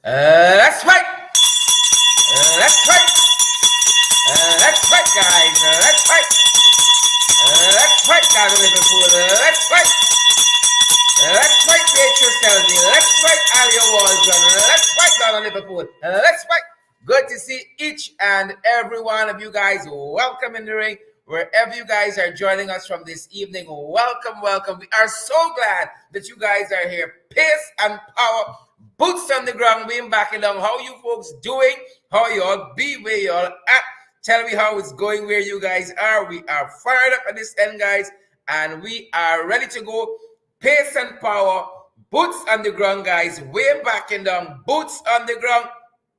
Let's fight! Let's fight! Let's fight, guys! Let's fight! Let's fight down in Liverpool! Let's fight! Let's fight Beatrice Selby! Let's fight Alia Waldron! Let's fight down in Liverpool! Let's fight! Good to see each and every one of you guys. Welcome in the ring. Wherever you guys are joining us from this evening, welcome, welcome. We are so glad that you guys are here. Pace and power, boots on the ground, being back along. How you folks doing? How you all be? Where you all at? Tell me how it's going, where you guys are. We are fired up at this end, guys, and we are ready to go. Pace and power, boots on the ground, guys. Way back and down, boots on the ground,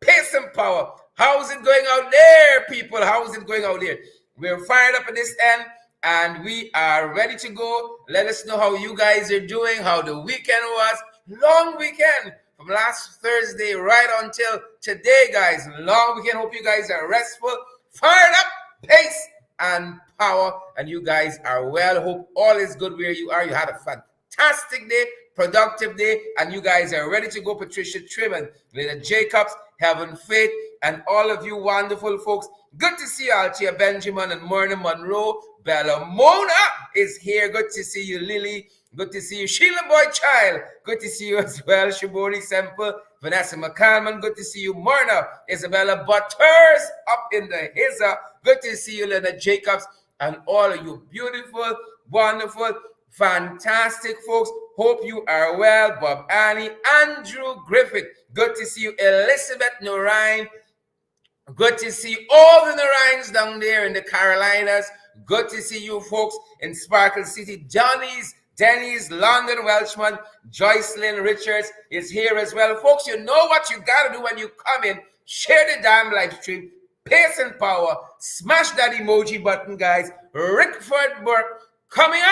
pace and power. How's it going out there, people? How's it going out there? We're fired up at this end, and we are ready to go. Let us know how you guys are doing, how the weekend was. Long weekend from last Thursday right until today, guys. Long weekend. Hope you guys are restful, fired up, pace and power, and you guys are well. Hope all is good where you are. You had a fantastic day, productive day, and you guys are ready to go. Patricia Trim and Lena Jacobs, Heaven Faith, and all of you wonderful folks. Good to see you, Altia Benjamin and Myrna Monroe. Bella Mona is here. Good to see you, Lily. Good to see you, Sheila Boy Child. Good to see you as well, Shibori Semple, Vanessa McCalman. Good to see you, Myrna. Isabella Butters up in the Hizza. Good to see you, Lena Jacobs, and all of you beautiful, wonderful, fantastic folks. Hope you are well. Bob Annie, Andrew Griffith. Good to see you, Elizabeth Norine. Good to see all the Norines down there in the Carolinas. Good to see you folks in Sparkle City. Denny's, London Welshman, Joycelyn Richards is here as well. Folks, you know what you got to do when you come in. Share the damn live stream. Pace and power. Smash that emoji button, guys. Rickford Burke coming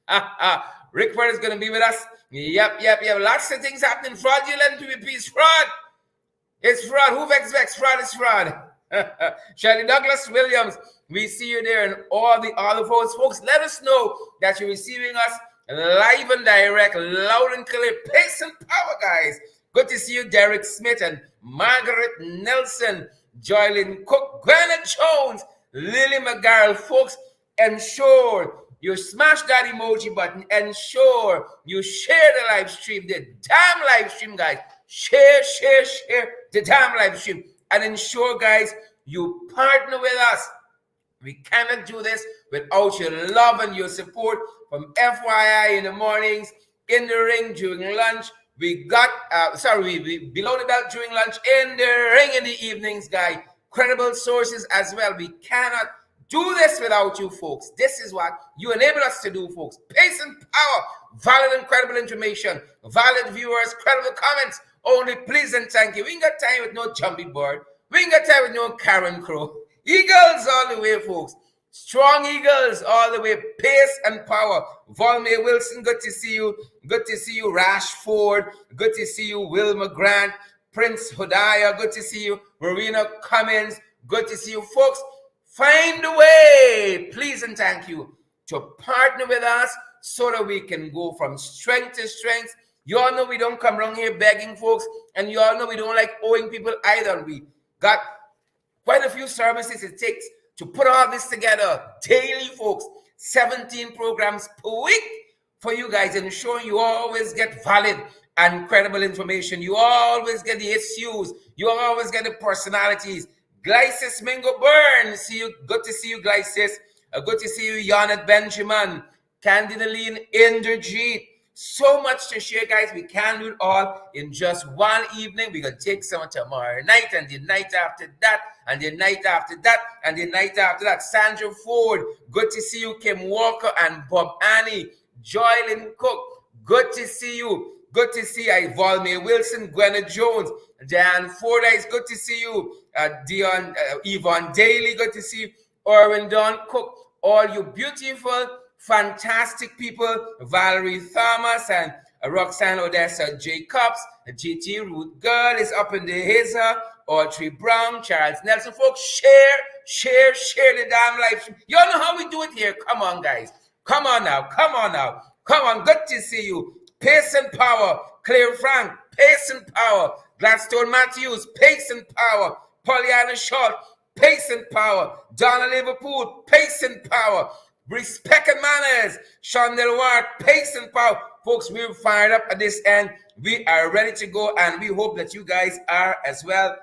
up. Rickford is going to be with us. Yep. Lots of things happening. Fraudulent PPP's fraud. It's fraud. Who vex? Fraud is fraud. Shirley Douglas Williams, we see you there, and all the folks. Let us know that you're receiving us live and direct, loud and clear. Pace and power, guys. Good to see you, Derek Smith and Margaret Nelson, Joylyn Cook, Gwenna Jones, Lily McGarrell. Folks, ensure you smash that emoji button. Ensure you share the live stream, the damn live stream, guys. Share the damn live stream, and ensure, guys, you partner with us. We cannot do this without your love and your support. From FYI in the mornings, in the ring during lunch, we got we below the belt during lunch, in the ring in the evenings, guys. Credible sources as well. We cannot do this without you folks. This is what you enable us to do, folks. Pace and power, valid and credible information, valid viewers, credible comments. Only please and thank you. We ain't got time with no jumpy board. We ain't got time with no Karen Crow. Eagles all the way, folks. Strong Eagles all the way. Pace and power. Volmay Wilson, good to see you. Good to see you, Rashford. Good to see you, Wilma Grant. Prince Hodaya, good to see you. Marina Cummins, good to see you, folks. Find a way, please and thank you, to partner with us so that we can go from strength to strength. You all know we don't come around here begging, folks, and you all know we don't like owing people either. We got quite a few services it takes to put all this together daily, folks. 17 programs per week for you guys, ensuring you always get valid and credible information. You always get the issues. You always get the personalities. Glycis Mingo Byrne, see you. Good to see you, Glycis. Good to see you, Janet Benjamin, Candidaline Inderjeet. So much to share, guys. We can't do it all in just one evening. We're going to take some tomorrow night, and the night after that, and the night after that, and the night after that. Sandra Ford, good to see you. Kim Walker and Bob Annie. Joylyn Cook, good to see you. Good to see you. Volmay Wilson, Gwenna Jones, Dan Fordyce, good to see you. Yvonne Daly, good to see you. Erwin Don Cook, all you beautiful, fantastic people. Valerie Thomas and Roxanne Odessa Jacobs. GT Ruth Girl is up in the Hazer. Audrey Brown, Charles Nelson. Folks, share the damn life. You all know how we do it here. Come on, guys. Come on now. Come on. Good to see you. Pace and power. Claire Frank. Pace and power. Gladstone Matthews, pace and power. Pollyanna Short, pace and power. Donna Liverpool, pace and power. Respect and manners. Shondell Ward, pace and power. Folks, we're fired up at this end. We are ready to go, and we hope that you guys are as well.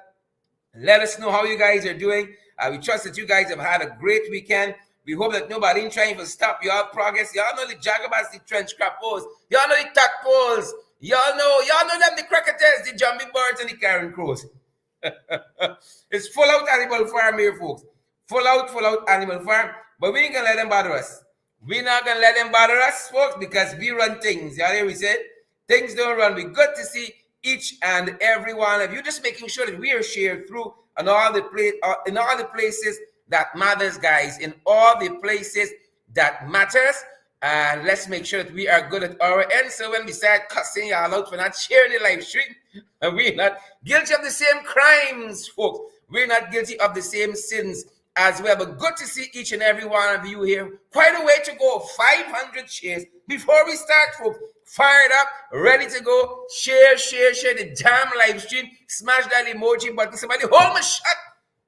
Let us know how you guys are doing. We trust that you guys have had a great weekend. We hope that nobody ain't trying to stop your progress. Y'all know the Jagabas, the trench crappos. Y'all know the tadpoles. Y'all know them, the cricketers, the jumping birds, and the carrion crows. It's full out animal farm here, folks. Full out animal farm. But we ain't gonna let them bother us. We're not gonna let them bother us, folks, because we run things. Y'all hear we said? Things don't run. We good to see each and every one of you, just making sure that we are shared through in all the places that matters, guys. In all the places that matters. And let's make sure that we are good at our end. So when we start cussing y'all out for not sharing the live stream, and we're not guilty of the same crimes, folks. We're not guilty of the same sins as well. But good to see each and every one of you here. Quite a way to go. 500 shares before we start, folks. Fired up, ready to go. Share the damn live stream. Smash that emoji button. Somebody hold my shot,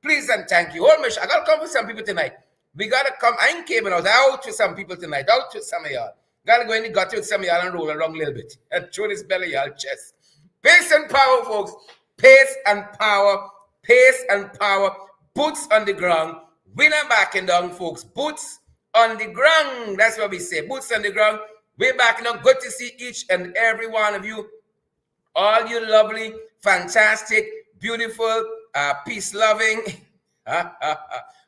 please and thank you. Hold my shot. I gotta come for some people tonight. We gotta come. I ain't caving out for some people tonight. Out to some of y'all. Gotta go in the gutter with some of y'all and roll around a little bit and throw this belly y'all chest. Pace and power, folks. Pace and power. Pace and power. Boots on the ground. We're not backing down, folks. Boots on the ground. That's what we say. Boots on the ground. We're backing down. Good to see each and every one of you. All you lovely, fantastic, beautiful, peace-loving,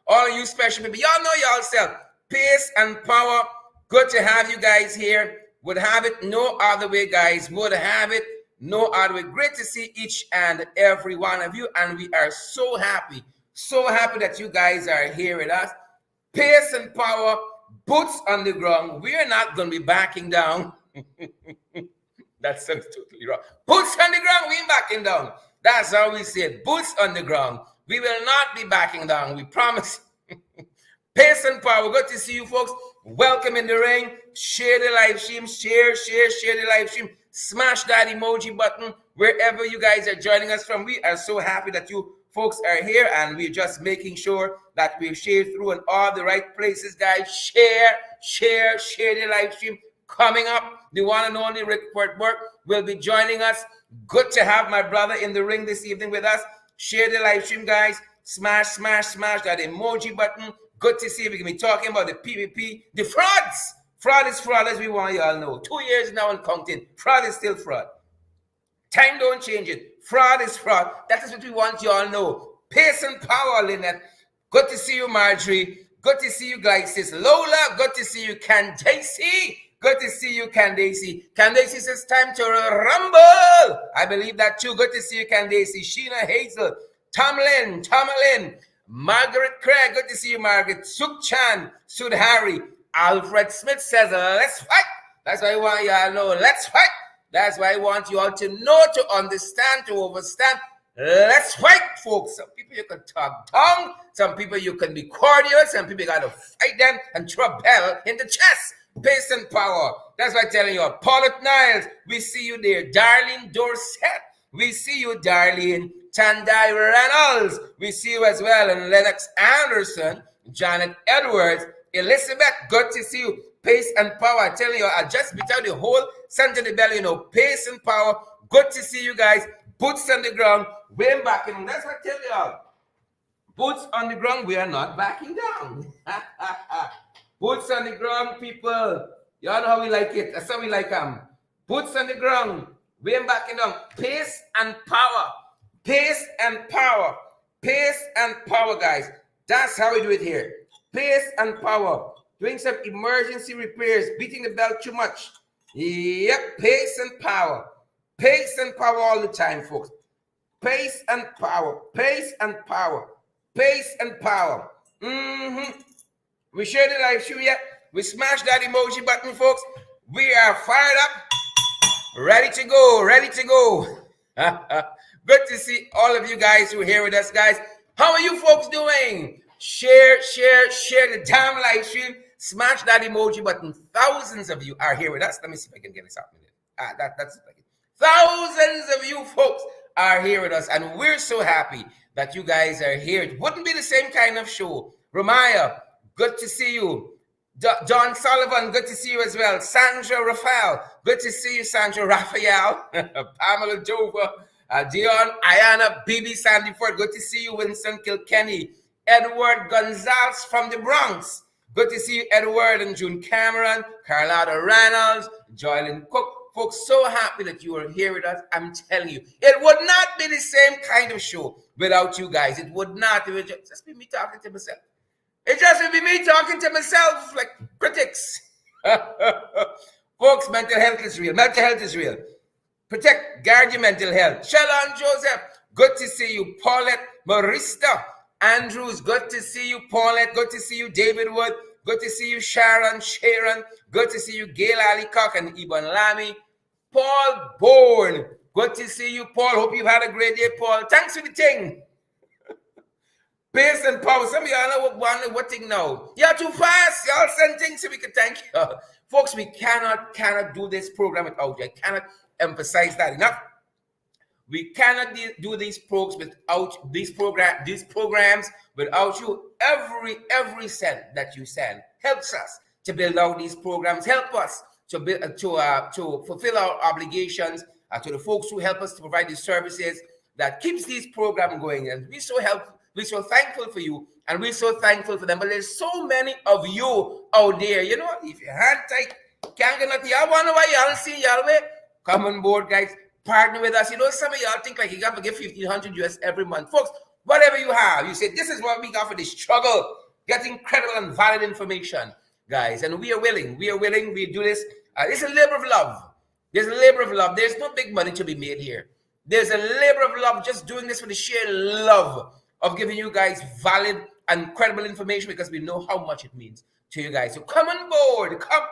all of you special people. Y'all know yourself. Pace and power. Good to have you guys here. Would have it no other way, guys. Would have it no other way. Great to see each and every one of you. And we are so happy that you guys are here with us. Pace and power. Boots on the ground. We are not going to be backing down. That sounds totally wrong. Boots on the ground. We ain't backing down. That's how we say it. Boots on the ground. We will not be backing down. We promise. Pace and power. Good to see you, folks. Welcome in the ring. Share the live stream. Share the live stream. Smash that emoji button wherever you guys are joining us from. We are so happy that you folks are here, and we're just making sure that we share through in all the right places, guys. Share the live stream. Coming up, the one and only Rickford Burke will be joining us. Good to have my brother in the ring this evening with us. Share the live stream, guys. Smash that emoji button. Good to see you. We can be talking about the PPP, the frauds. Fraud is fraud, as we want you all know. 2 years now and counting. Fraud is still fraud. Time don't change it. Fraud is fraud. That is what we want you all know. Pace and power, Lynette. Good to see you, Marjorie. Good to see you, Glycis. Lola, good to see you. Candace. Good to see you, Candace. Candace says time to rumble. I believe that too. Good to see you, Candace. Sheena Hazel. Tamalin. Margaret Craig. Good to see you, Margaret. Suk Chan. Sudhari. Alfred Smith says, let's fight. That's why I want you all to know. Let's fight. That's why I want you all to know, to understand, to understand. Let's fight, folks. Some people you can talk tongue. Some people you can be cordial. Some people you got to fight them and throw a bell in the chest. Pace and power. That's why I'm telling you all. Paulette Niles, we see you there. Darlene Dorset, we see you, Darlene. Tandai Reynolds, we see you as well. And Lennox Anderson, Janet Edwards, Elizabeth, good to see you. Pace and power. I tell you, I just beat out the whole center of the belly, pace and power. Good to see you guys. Boots on the ground. We're backing. That's what I tell you all. Boots on the ground. We are not backing down. Boots on the ground, people. Y'all know how we like it. That's how we like them. Boots on the ground. We ain't backing down. Pace and power. Pace and power. Pace and power, guys. That's how we do it here. Pace and power. Doing some emergency repairs. Beating the bell too much. Yep. Pace and power. Pace and power all the time, folks. Pace and power. Pace and power. Pace and power. We share the live stream yet? We smashed that emoji button, folks. We are fired up. Ready to go. Good to see all of you guys who are here with us, guys. How are you folks doing? Share the damn live stream. Smash that emoji button. Thousands of you are here with us. Let me see if I can get this up. That's it. Thousands of you folks are here with us, and we're so happy that you guys are here. It wouldn't be the same kind of show. Ramaya, good to see you. John Sullivan, good to see you as well. Sandra Raphael, good to see you, Sandra Raphael. Pamela Dover, Dion, Ayana, BB Sandyford, good to see you. Winston Kilkenny, Edward Gonzalez from the Bronx, good to see you, Edward and June Cameron, Carlotta Reynolds, Joylyn Cook. Folks, so happy that you are here with us. I'm telling you, it would not be the same kind of show without you guys. It would not. It would just be me talking to myself. It just would be me talking to myself like critics. Folks, mental health is real. Mental health is real. Protect, guard your mental health. Shalon Joseph, good to see you. Paulette Marista Andrews, good to see you. Paulette, good to see you. David Wood, good to see you. Sharon, good to see you. Gail Alicock and Ibn Lamy. Paul Bourne, good to see you. Paul, hope you've had a great day, Paul. Thanks for the thing. Pace and power. Some of y'all know what thing now. You're too fast. Y'all send things so we can thank you. Folks, we cannot do this program without you. I cannot emphasize that enough. We cannot do these programs without these programs without you. Every cent that you send helps us to build out these programs. Help us to fulfill our obligations to the folks who help us to provide these services that keeps these programs going. And we're so thankful for you, and we're so thankful for them. But there's so many of you out there. You know, if your hand tight, can't get nothing. Y'all wonder why y'all see y'all way. Come on board, guys. Partner with us. You know, some of y'all think like you got to give $1,500 US every month. Folks, whatever you have, you say, this is what we got for this struggle. Getting credible and valid information, guys. And we are willing. We do this. It's a labor of love. There's a labor of love. There's no big money to be made here. There's a labor of love just doing this for the sheer love of giving you guys valid and credible information, because we know how much it means to you guys. So come on board. Come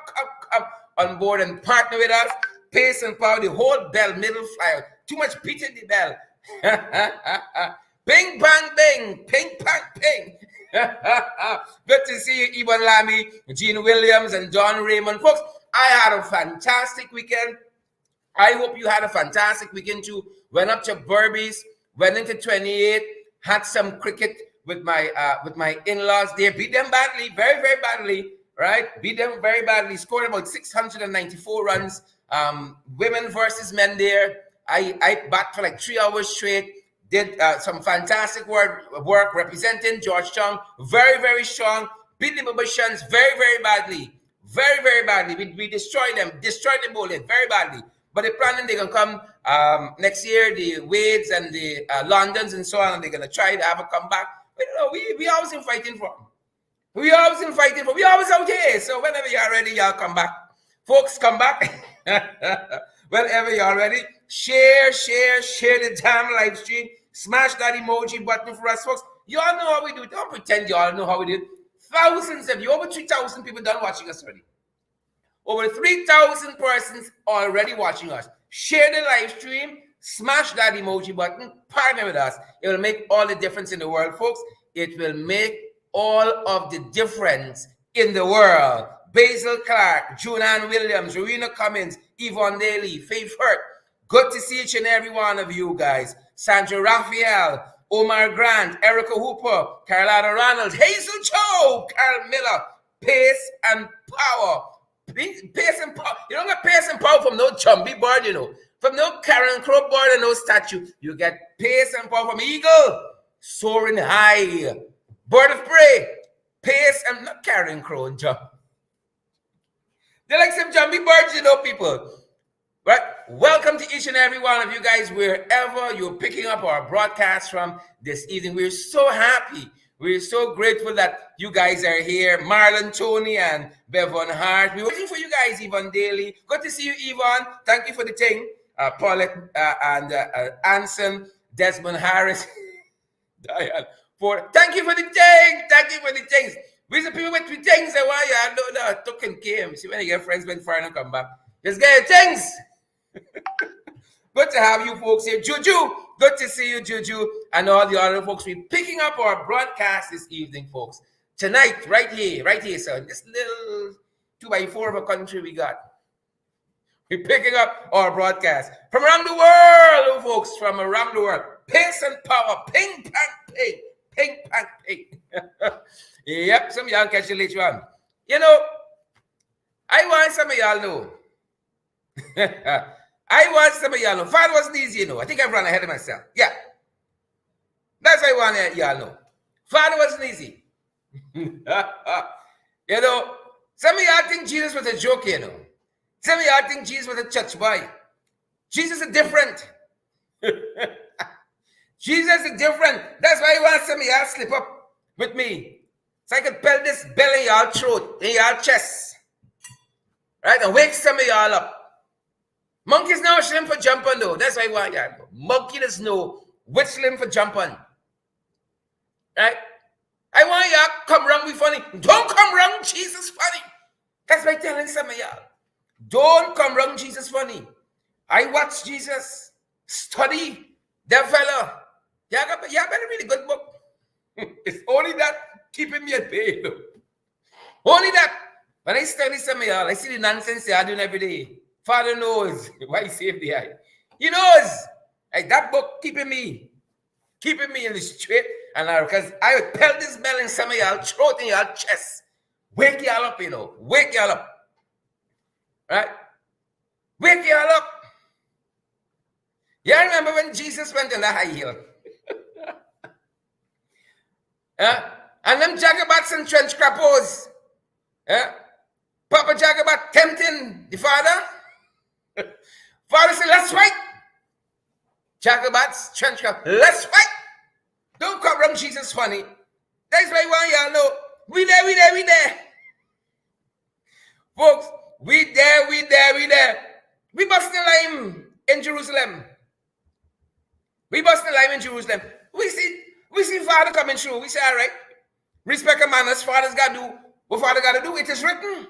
on board and partner with us. Pace and power, the whole bell, middle flyer. Too much beat in the bell. Bing, bang, bing. Ping, pang, ping. Good to see you, Ibn Lamy, Gene Williams, and John Raymond. Folks, I had a fantastic weekend. I hope you had a fantastic weekend too. Went up to Burbies, went into 28, had some cricket with my in-laws there. Beat them badly, very, very badly, right? Beat them very badly. Scored about 694 runs. Women versus men there. I bat for like 3 hours straight. Did some fantastic work representing Georgetown. Very, very strong. Beat the Babashans very, very badly. Very, very badly. We destroyed them bowling very badly. But they're planning they're going to come next year, the Wades and the Londons and so on, and they're going to try to have a comeback. But you know, we always in fighting for them. We always out here. So whenever you're ready, y'all come back. Folks, come back. Whenever you're ready, share the damn live stream. Smash that emoji button for us, folks. Y'all know how we do it. Don't pretend y'all know how we do it. Thousands of you, over 3,000 people done watching us already. Over 3,000 persons already watching us. Share the live stream. Smash that emoji button. Partner with us. It will make all the difference in the world, folks. It will make all of the difference in the world. Basil Clark, Junan Williams, Rowena Cummins, Yvonne Daly, Faith Hurt. Good to see each and every one of you guys. Sandra Raphael, Omar Grant, Erica Hooper, Carlotta Ronald, Hazel Cho, Carl Miller, Pace and Power. Pace and Power. You don't get Pace and Power from no Chumby bird, you know. From no Karen Crow bird and no statue. You get Pace and Power from Eagle, soaring high. Bird of prey, Pace and not Karen Crow and Jump. They're like some jumpy birds, you know, people. Right? Welcome to each and every one of you guys, wherever you're picking up our broadcast from this evening. We're so happy. We're so grateful that you guys are here. Marlon, Tony, and Bevan Hart. We're waiting for you guys, Yvonne Daly. Good to see you, Yvonne. Thank you for the thing. Paulette and Anson, Desmond Harris. Diane Ford. Thank you for the thing. Thank you for the things. We the people with the things that why you don't know token came. See when you get friends went far and come back. Just get your things. Good to have you folks here. Juju, good to see you, Juju, and all the other folks. We're picking up our broadcast this evening, folks. Tonight, right here, sir. This little 2x4 of a country we got. picking up our broadcast from around the world, folks, from around the world. Pace and power, ping, pang, ping, ping, pang, ping. Yep, some of y'all catch it later on. You know, I want some of y'all know. I want some of y'all know. Father wasn't easy, you know. I think I've run ahead of myself. Yeah. That's what I want y'all know. Father wasn't easy. You know, some of y'all think Jesus was a joke, you know. Some of y'all think Jesus was a church boy. Jesus is different. Jesus is different. That's why I want some of y'all slip up with me. So I can pelt this bell in y'all throat, in y'all chest. Right? And wake some of y'all up. Monkeys know slim for jumping though. That's why I want y'all know. Monkey doesn't know which slim for jumping. Right? I want y'all come wrong with funny. Don't come wrong, Jesus funny. That's why I'm telling some of y'all. Don't come wrong, Jesus funny. I watch Jesus study that fella. Y'all better read a good book. It's only that keeping me at bay. Only that. When I study some of y'all, I see the nonsense y'all doing every day. Father knows why he saved the eye. He knows. Like that book keeping me in the straight. And because I would pelt this bell in some of y'all throat in y'all chest. Wake y'all up, you know. Wake y'all up. Right? Wake y'all up. You remember when Jesus went in the high heel? And them jagabats and trench crapos. Papa Jagabat tempting the father. Father said, let's fight. Jagabats, trench crap, let's fight. Don't come wrong, Jesus funny. That's why I want y'all know. We there. Folks, we there. We busting lime in Jerusalem. We see Father coming through. We say, all right, respect and manners. Father's got to do what Father got to do. It is written.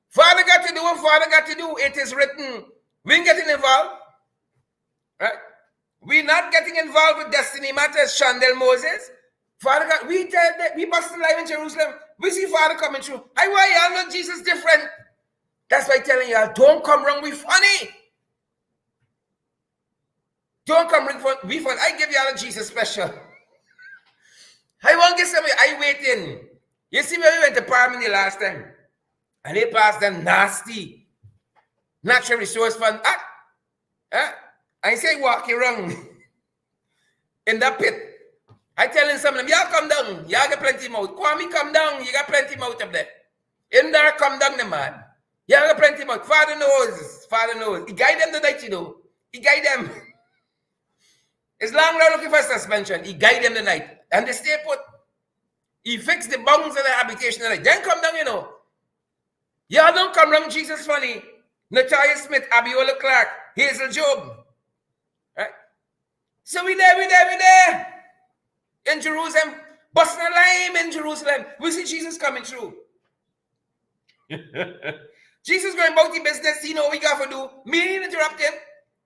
Father got to do what Father got to do. It is written. We ain't getting involved. Right? We're not getting involved with destiny matters, Chandel Moses. Father got, we busting live in Jerusalem. We see Father coming through. I want y'all know Jesus different. That's why I'm telling y'all, don't come wrong with funny. Don't come wrong with funny. I give y'all a Jesus special. I want to get somebody, I waiting. You see when we went to Parliament the last time, and they passed them nasty natural resource fund. I say walk around in that pit. I telling some of them, y'all come down. Y'all got plenty mouth. Kwame, come down. You got plenty mouth up there. In there, come down the man. Y'all got plenty mouth. Father knows. He guide them tonight, you know. He guide them. It's long now looking for suspension. He guide them tonight. And they stay put. He fixed the bounds of the habitation tonight. Then come down, you know. Y'all don't come wrong, Jesus funny. Natalia Smith, Abiola Clark, Hazel Job. Right? So we there. In Jerusalem. Busting a lime in Jerusalem. We see Jesus coming through. Jesus going about the business. You know what we got to do. Me interrupt him.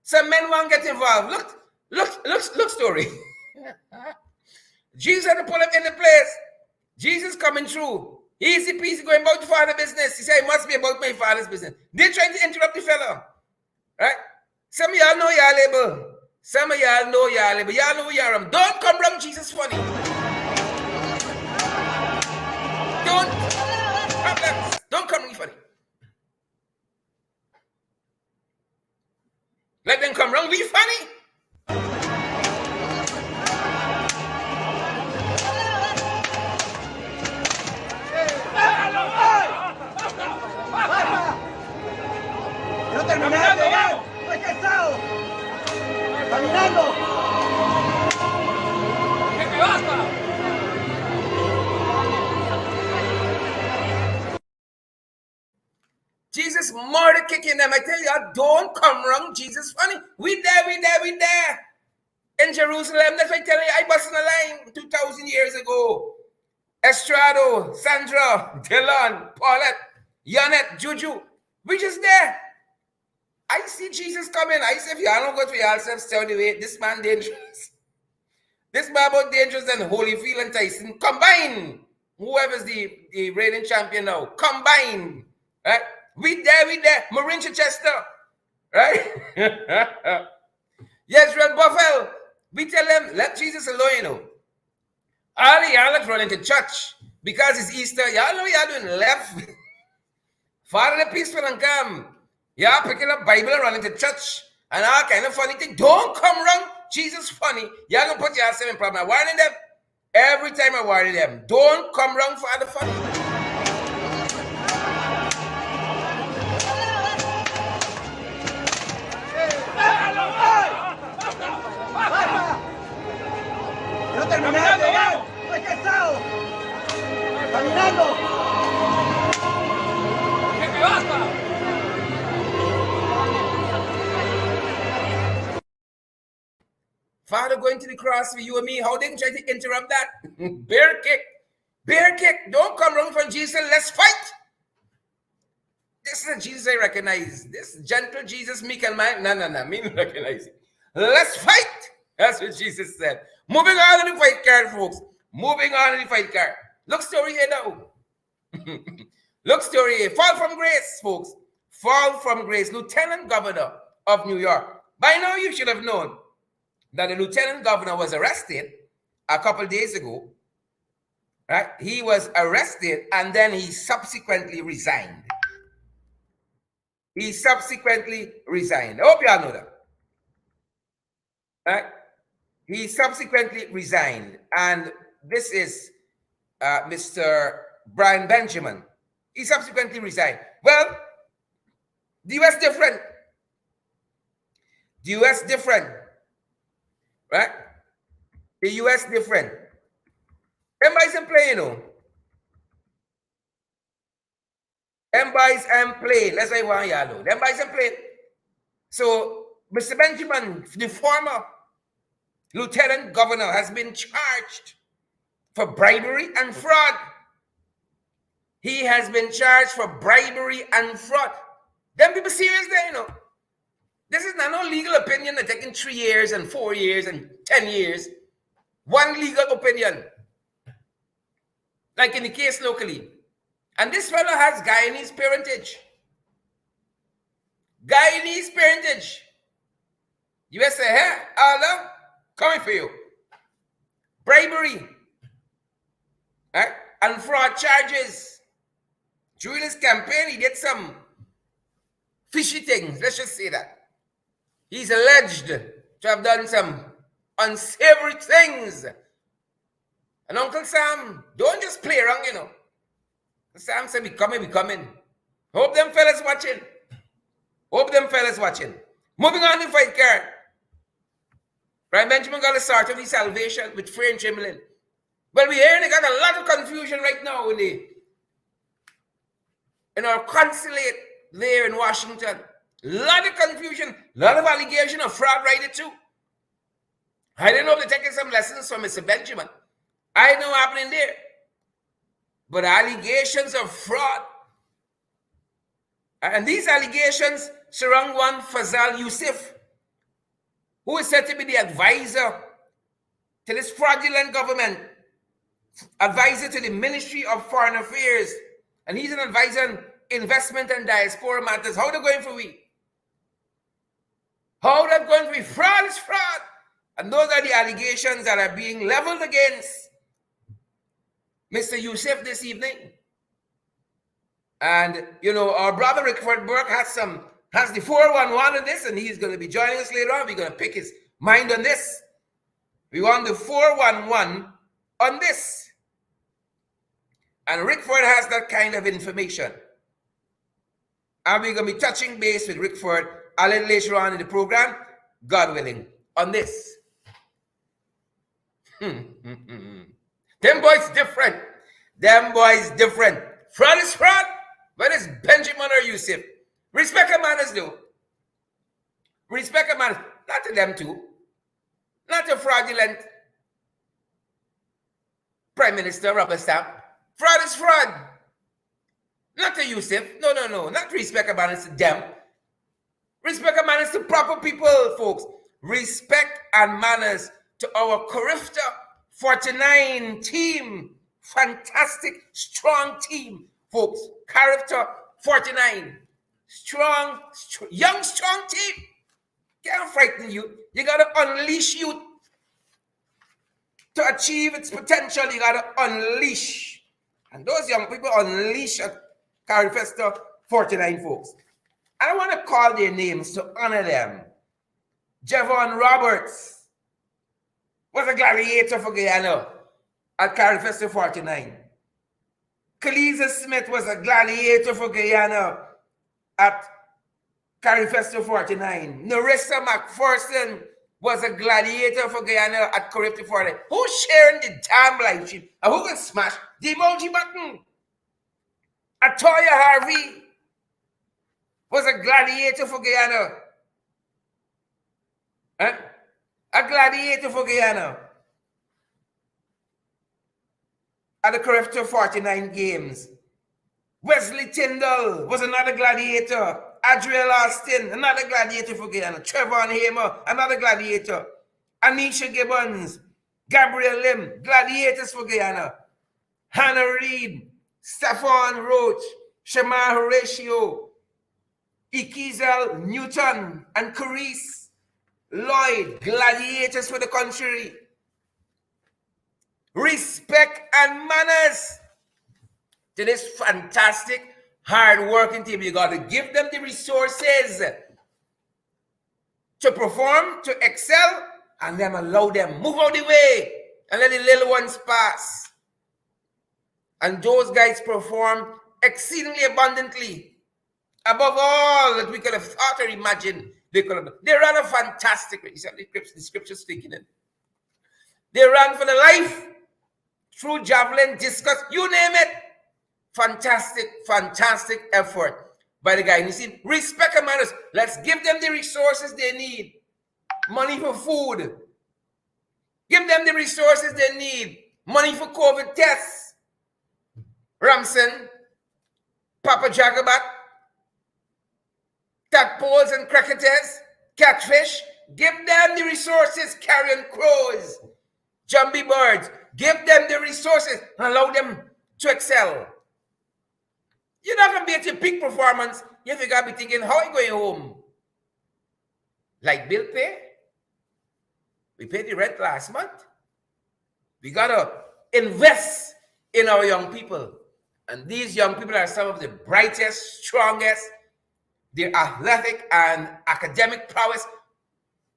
Some men won't get involved. Look story. Jesus had to pull up in the place. Jesus coming through. Easy peasy going about the father's business. He said, it must be about my father's business. They trying to interrupt the fellow. Right? Some of y'all know y'all label. Y'all know y'all. Don't come wrong, Jesus funny. Don't come wrong, funny. Let them come wrong, be funny. ¡Caminando! ¡Que basta! Jesus murder kicking them. I tell you, don't come wrong. Jesus funny. We there. In Jerusalem, that's why I tell you, I busted a line 2,000 years ago. Estrado, Sandra, Dylan, Paulette, Yanet, Juju. We just there. I see Jesus coming. I say, if y'all don't go to yourself, stay on the way. This man dangerous. This man more dangerous than Holyfield and Tyson. Combine. Whoever's the reigning champion now. Combine. Right? We there. Marin Chichester. Right? Yes, Red Buffalo. We tell them, let Jesus alone, you know. All the y'all run into church because it's Easter. Y'all know y'all doing left. Father the peaceful and come. Y'all picking up Bible and running to church and all kind of funny thing. Don't come wrong. Jesus funny. Y'all gonna put yourself in problem. I'm warning them. Every time I warn them. Don't come wrong, Father funny. ¡No terminaste, ya! ¡Estoy cansado! ¡Caminando! ¡Que basta! Father going to the cross for you and me. How they can try to interrupt that? Bear kick. Bear kick. Don't come wrong from Jesus. Let's fight. This is the Jesus I recognize. This gentle Jesus, meek and mild. No. Me don't recognize it. Let's fight. That's what Jesus said. Moving on to the fight card, folks. Moving on to the fight card. Look story here now. Look story here. Fall from grace, folks. Fall from grace. Lieutenant Governor of New York. By now you should have known that the Lieutenant Governor was arrested a couple days ago. Right? He was arrested and then he subsequently resigned. He subsequently resigned. I hope you all know that. Right? He subsequently resigned. And this is Mr. Brian Benjamin. He subsequently resigned. Well, the U.S. different. The U.S. different. Right? The U.S. different. Them boys ain't playing, you know. Them boys ain't playing. That's why I want y'all know. Them boys ain't playing. So, Mr. Benjamin, the former Lieutenant Governor, has been charged for bribery and fraud. He has been charged for bribery and fraud. Them people serious there, you know. This is not no legal opinion that's taking 3 years and 4 years and 10 years. One legal opinion. Like in the case locally. And this fellow has Guyanese parentage. Guyanese parentage. US say, hey, Allah, coming for you. Bribery. Right? And fraud charges. During his campaign, he did some fishy things. Let's just say that. He's alleged to have done some unsavory things. And Uncle Sam, don't just play around, you know. Sam said, we coming. Hope them fellas watching. Moving on to fight card. Brian Benjamin got to start on his salvation with fear and trembling. Well, we hearing they got a lot of confusion right now in our consulate there in Washington. A lot of confusion, a lot of allegation of fraud right there too. I didn't know if they're taking some lessons from Mr. Benjamin. I know what happening there. But allegations of fraud. And these allegations surround one Fazal Yusuf, who is said to be the advisor to this fraudulent government, advisor to the Ministry of Foreign Affairs. And he's an advisor on investment and diaspora matters. How they're going for we? How they're going for we? Fraud is fraud. And those are the allegations that are being leveled against Mr. Yusuf this evening. And, you know, our brother Rickford Burke has the 411 on this, and he's going to be joining us later on. We're going to pick his mind on this. We want the 411 on this. And Rickford has that kind of information. And we're going to be touching base with Rickford a little later on in the program, God willing, on this. Them boys different. Fraud is fraud. Whether it's Benjamin or Yusuf. Respect a man as do. Respect a man. Not to them too. Not to fraudulent Prime Minister Robert Stamp. Fraud is fraud. Not to Yusuf. No. Not respect a man is to them. Respect and manners to proper people, folks. Respect and manners to our Carifta 49 team. Fantastic, strong team, folks. Character 49. young, strong team. Can't frighten you. You got to unleash youth to achieve its potential. You got to unleash. And those young people unleash at Carifesta 49 folks. I want to call their names to honor them. Javon Roberts was a gladiator for Guyana at Carifesta 49. Kaliza Smith was a gladiator for Guyana at Carifesta 49. Narissa McPherson was a gladiator for Guyana at Carifesta 49. Who's sharing the damn live stream? And who can smash the emoji button? Atoya Harvey was a gladiator for Guyana. Huh? A gladiator for Guyana at the Carifesta 49 games. Wesley Tyndall was another gladiator. Adriel Austin, another gladiator for Guyana. Trevon Hamer, another gladiator. Anisha Gibbons, Gabriel Lim, gladiators for Guyana. Hannah Reed, Stefan Roach, Shema Horatio, Ikizel Newton, and Carice Lloyd, gladiators for the country. Respect and manners to this fantastic, hard-working team. You got to give them the resources to perform, to excel, and then allow them move out the way and let the little ones pass. And those guys perform exceedingly abundantly, above all that we could have thought or imagined they could have. They ran a fantastic race. The scriptures speaking it. They ran for the life, through javelin, discus, you name it. Fantastic, fantastic effort by the guy. And you see, respect and manners. Let's give them the resources they need. Money for food. Give them the resources they need. Money for COVID tests. Ramson, Papa Jagabat, tadpoles and cricketers, catfish. Give them the resources. Carrion crows, jumbie birds. Give them the resources and allow them to excel. You're not going to be at your peak performance if you got to be thinking, how are you going home? Like bill pay? We paid the rent last month. We got to invest in our young people. And these young people are some of the brightest, strongest, their athletic and academic prowess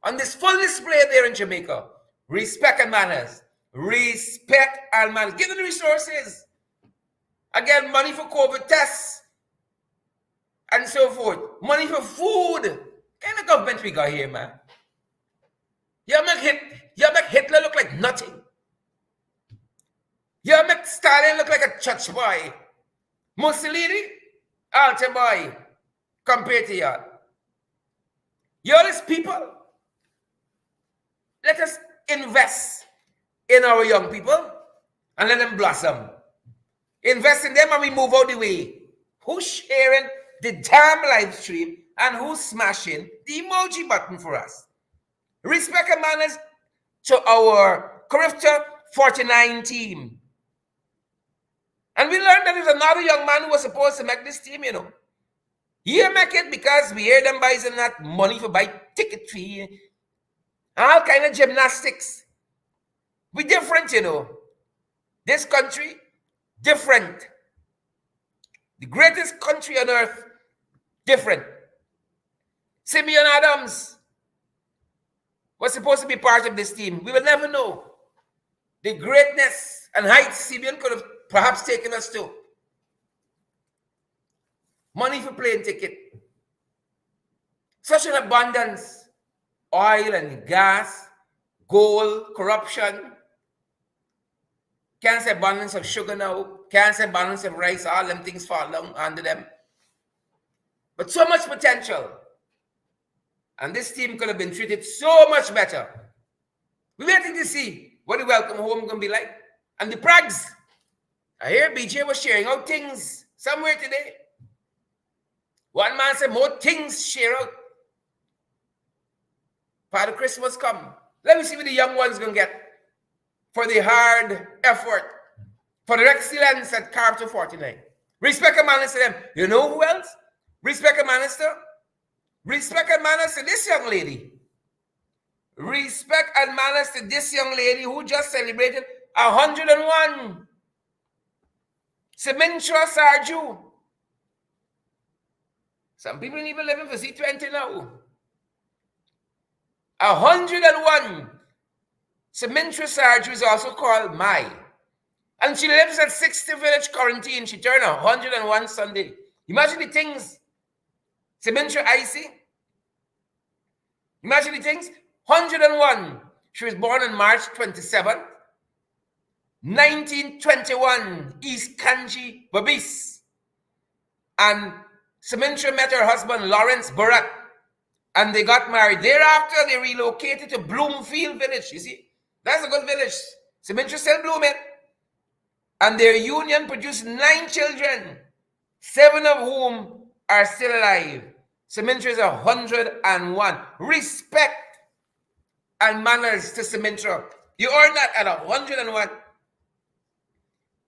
on this full display there in Jamaica. Respect and manners. Respect and manners. Give them the resources. Again, money for COVID tests and so forth. Money for food. Kind of government we got here, man. You make Hitler look like nothing. You make Stalin look like a church boy. Mussolini, altar boy, compared to you. You're these people. Let us invest in our young people and let them blossom. Invest in them and we move out the way. Who's sharing the damn live stream and who's smashing the emoji button for us? Respect and manners to our Carifesta 49 team. And we learned that there's another young man who was supposed to make this team, you know. He make it because we hear them buy that money for buy ticket fee. All kind of gymnastics. We different, you know. This country, different. The greatest country on earth, different. Simeon Adams was supposed to be part of this team. We will never know the greatness and heights Simeon could have perhaps taken us to. Money for plane ticket. Such an abundance. Oil and gas, gold, corruption. Can't say abundance of sugar now. Can't say abundance of rice. All them things fall down under them. But so much potential. And this team could have been treated so much better. We're waiting to see what the welcome home is going to be like. And the Prags. I hear BJ was sharing out things somewhere today. One man said more things share out. Father Christmas come. Let me see what the young ones going to get for the hard effort, for the excellence at Carifesta 49. Respect and manners to them. You know who else? Respect and manners to. Respect and manners to this young lady. Respect and manners to this young lady who just celebrated 101. Semintra Sarju. Some people ain't even living for C20 now. 101. Semintra Sarju is also called Mai. And she lives at 60 Village Quarantine. She turned 101 Sunday. Imagine the things. Semintra Icy. Imagine the things. 101. She was born on March 27, 1921, East Kanji, Babis. And Semintra met her husband, Lawrence Burke, and they got married. Thereafter, they relocated to Bloomfield Village. You see, that's a good village. Semintra still blooming. And their union produced 9 children, 7 of whom are still alive. Semintra is 101. Respect and manners to Semintra. You earn that at 101.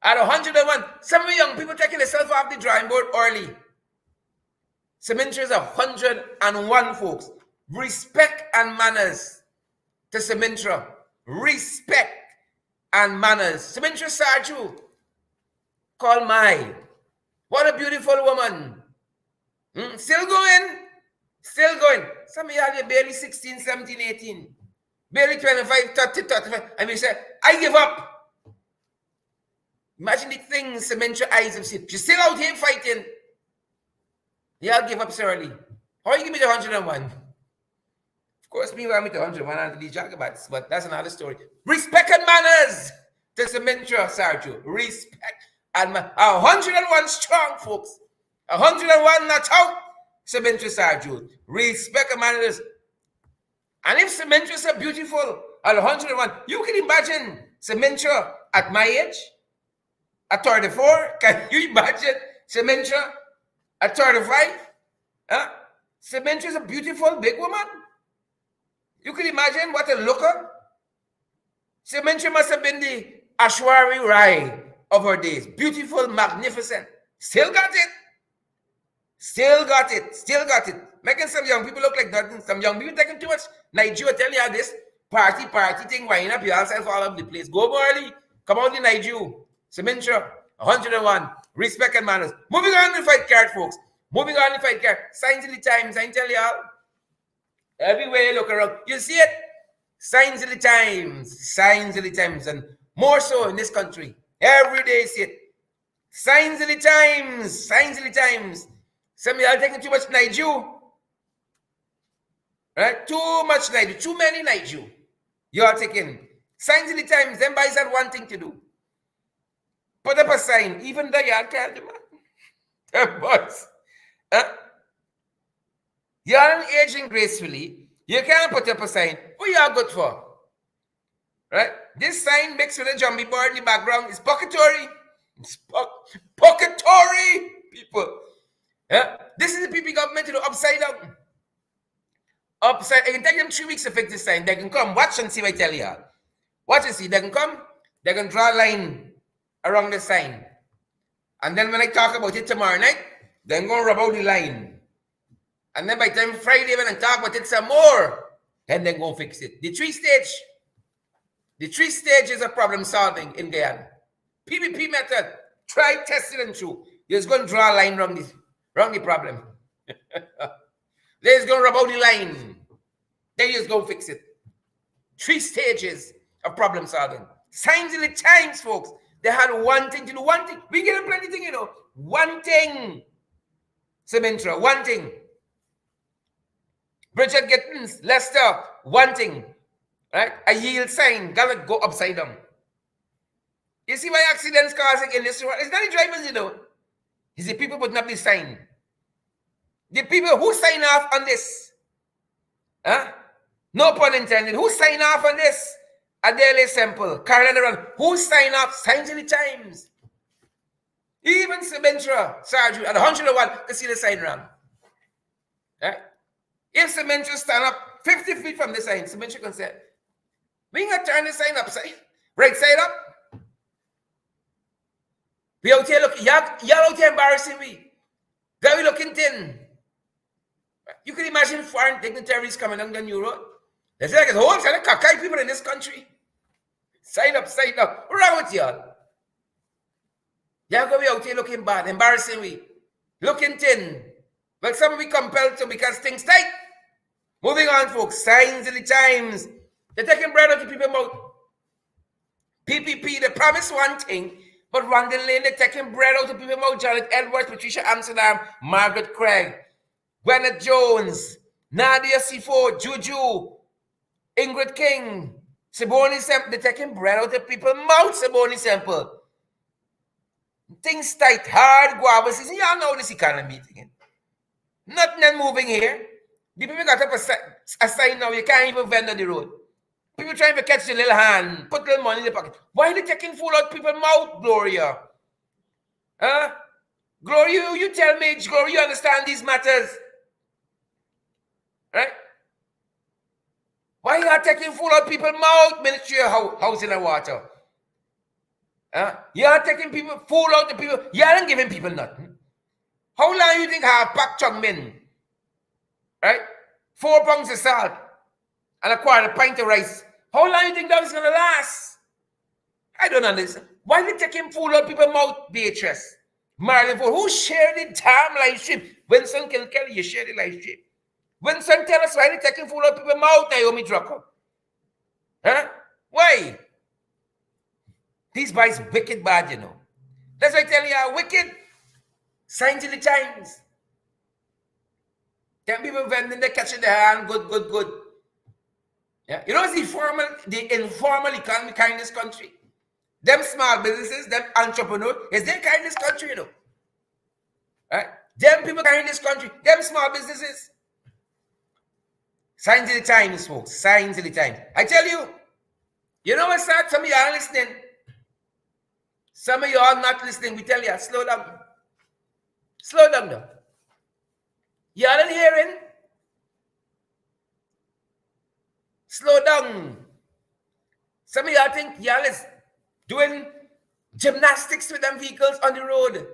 At 101, some of the young people taking themselves off the drawing board early. Semintra is 101, folks. Respect and manners to Semintra. Respect and manners. Semintra Sarju, call Mai. What a beautiful woman. Still going. Still going. Some of y'all are barely 16, 17, 18. Barely 25, 30, 35. And we say, I give up. Imagine the things Semintra eyes have seen. She's still out here fighting. Y'all give up so early. How you give me the 101? Of course, me want me the 101 under the Jacobats, but that's another story. Respect and manners to Semintra Sarju. Respect and 101 strong, folks. 101 not out. Semintra Sarju. Respect and manners. And if Semintra is so beautiful at 101, you can imagine Semintra at my age, at 34. Can you imagine Semintra at 35? Huh? Semintra is a beautiful big woman. You can imagine what a looker. Semintra must have been the Ashwari Rai of her days. Beautiful, magnificent. Still got it. Still got it. Still got it. Making some young people look like nothing. Some young people taking too much. Nigeria, tell you this party thing, winding up yourself all over the place. Go early. Come out in Nigeria. Semintra, 101. Respect and manners. Moving on to the fight card, folks. Moving on to the fight card. Signs of the times. I tell y'all. Everywhere you look around, you see it. Signs of the times. Signs of the times. And more so in this country. Every day you see it. Signs of the times. Signs of the times. Some of y'all taking too much Nigeria. Right? Too much Nigeria. Too many Nigeria. You are taking. Signs of the times. Them boys had one thing to do. Put up a sign. Even though y'all can't do it. Boys. Y'all aging gracefully. You can't put up a sign. What y'all good for? Right? This sign mixed with a jumbie board in the background is pocketory. It's pocketory, people. Yeah? This is the PP government to do upside down. Upside. It can take them 3 weeks to fix this sign. They can come. Watch and see what I tell y'all. Watch and see. They can come. They can draw a line around the sign. And then when I talk about it tomorrow night, they're going to rub out the line. And then by the time Friday when I talk about it some more, then they're going to fix it. The 3-stage. The 3 stages of problem solving in Guyana. PPP method. Try, test it and true. You're just going to draw a line around the problem. They're just going to rub out the line. Then you're just going to fix it. 3 stages of problem solving. Signs of the times, folks. They had one thing to do. One thing. We get them plenty thing, you know. One thing. Semintra. One thing. Bridget Gittins, Leicester. One thing. Right? A yield sign. Gotta go upside down. You see why accidents causing in this world? It's not the drivers, you know. It's the people putting up this sign. The people who sign off on this. Huh? No pun intended. Who sign off on this? Adele Semple, Carolina Run. Who sign off? Signs of the times. Even Semintra Sarju at 101 to see the sign run. Right? If Semintra stand up 50 feet from the sign, Semintra can say, we can turn the sign upside, right side up. We out here looking, y'all out here embarrassing me. That we looking thin. You can imagine foreign dignitaries coming down the new road. They say, like, it's whole set of Kakai people in this country. Sign up, sign up. What's wrong with y'all? Y'all gonna be out here looking bad, embarrassing we. Looking thin. But some will be compelled to because things tight. Moving on, folks. Signs of the times. They're taking bread out of people's mouth. PPP, they promise one thing, but randomly they're taking bread out of people's mouth. Janet Edwards, Patricia Amsterdam, Margaret Craig, Gwyneth Jones, Nadia Sifo, Juju, Ingrid King, Siboni Semple. They're taking bread out of people's mouth, Siboni Semple. Things tight, hard, guava season. Y'all know this economy thing. Nothing moving here. The people got up a sign now, you can't even vend on the road. People trying to catch the little hand, put little money in the pocket. Why are they taking food out people's mouth, Gloria? Huh? Gloria, you tell me, Gloria, you understand these matters? Right? Why are you taking food out people's mouth, Ministry of Housing and Water? Huh? You are taking people food out the people. You aren't giving people nothing. How long you think have Pak Chung Min? Right? 4 pounds of salt and a quarter pint of rice. How long you think that is going to last? I don't understand. Why are they taking food out people's mouth, Beatrice? Marlon Ford, who shared the damn live stream? Winston Kilkelly, you share the live stream. Winston, tell us why they're taking food out people's mouth, Naomi Drucker. Huh? Why? These boys wicked bad, you know. That's why I tell you how wicked. Signs of the times. Them people vending, they catching their hand, good. Yeah. You know, it's the informal economy kind of this country. Them small businesses, them entrepreneurs, is their kind of this country, you know. Right? Them people kind of this country, them small businesses. Signs of the times, folks. Signs of the times. I tell you, you know what's that? Some of y'all listening. Some of y'all not listening. We tell you, slow down. Slow down now. Y'all ain't hearing? Slow down. Some of y'all think y'all is doing gymnastics with them vehicles on the road.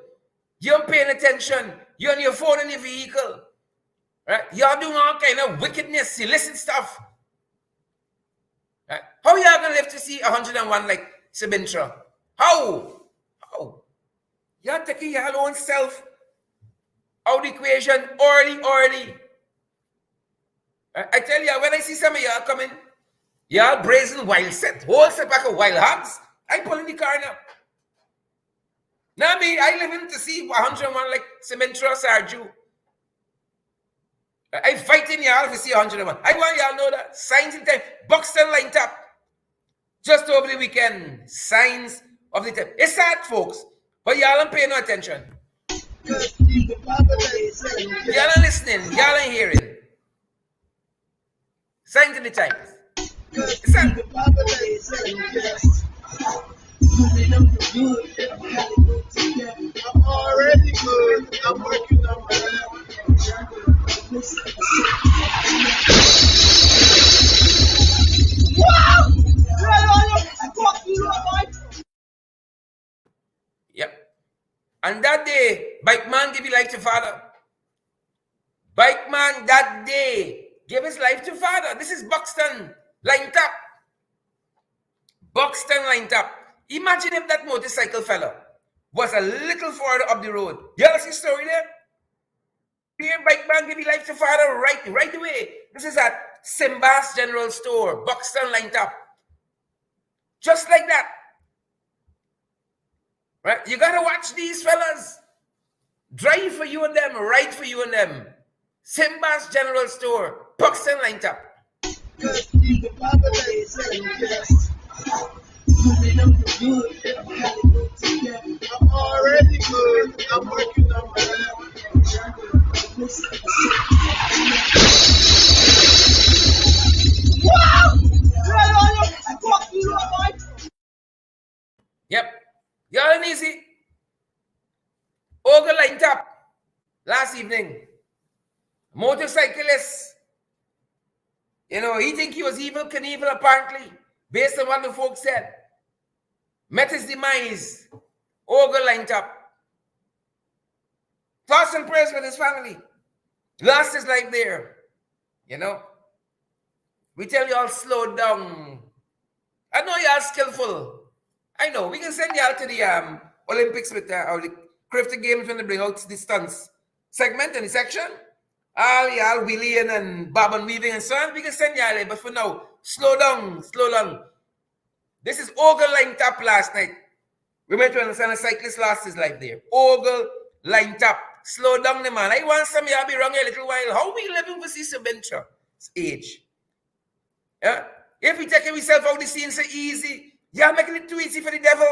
You ain't paying attention. You're on your phone in your vehicle. Right? Y'all doing all kind of wickedness, illicit stuff. Right? How y'all gonna live to see 101 like Sabintra? How? Y'all taking your own self out of the equation early. I tell you, when I see some of y'all coming, y'all brazen wild set, whole set back of wild hogs, I pull in the car now. Now me, I live in to see 101 like Cementra Sarju. I fighting y'all to see 101. I want y'all know that. Signs in time. Buxton lined up. Just over the weekend. Signs of the time. It's sad, folks. But y'all don't pay no attention. Y'all are listening. Y'all ain't hearing. Signs of the times. It's sad. I'm already good. I'm working on my Yep. And that day, bike man give his life to Father. Bike man that day gave his life to Father. This is Buxton lined up. Buxton lined up. Imagine if that motorcycle fella was a little further up the road. You ever see the story there? Here, bike man give his life to Father right away. This is at Simbas General Store. Buxton lined up. Just like that. Right? You gotta watch these fellas. Drive for you and them, ride for you and them. Simbas General Store. Buxton lined up. I'm already good. I'm working on my Yep. Y'all ain't easy. Ogre lined up last evening. Motorcyclist. You know, he think he was evil Knievel apparently, based on what the folks said. Met his demise. Ogre lined up. Thoughts and prayers with his family. Lost his life there. You know? We tell you all slow down. I know y'all skillful. I know. We can send y'all to the Olympics with or the crafty games when they bring out the stunts segment and the section. All y'all wheeling and bob and weaving and so on. We can send y'all there. But for now, slow down, slow down. This is Ogle line top last night. We went to understand a cyclist lost his life there. Ogle line top. Slow down the man. I want some of y'all be wrong a little while. How we living for this adventure? It's age. Yeah? If we take ourselves out the scene so easy, you're making it too easy for the devil.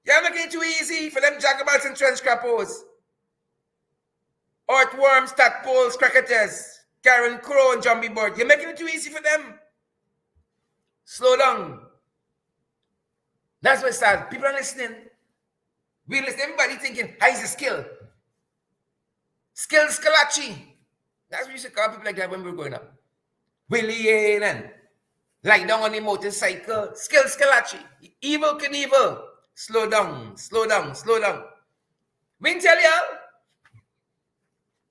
You're making it too easy for them jagabals and trench crappos. Earthworms, tadpoles, cricketers, Karen Crow and Jumbie Bird. You're making it too easy for them. Slow down. That's what it starts. People are listening. We listen. Everybody thinking, how is the skill? Skill Scalachi. That's what we used to call people like that when we were growing up. Willie and lie down on the motorcycle. Skill Scalachi. Evil Knievel. Slow down, slow down, slow down. We tell y'all,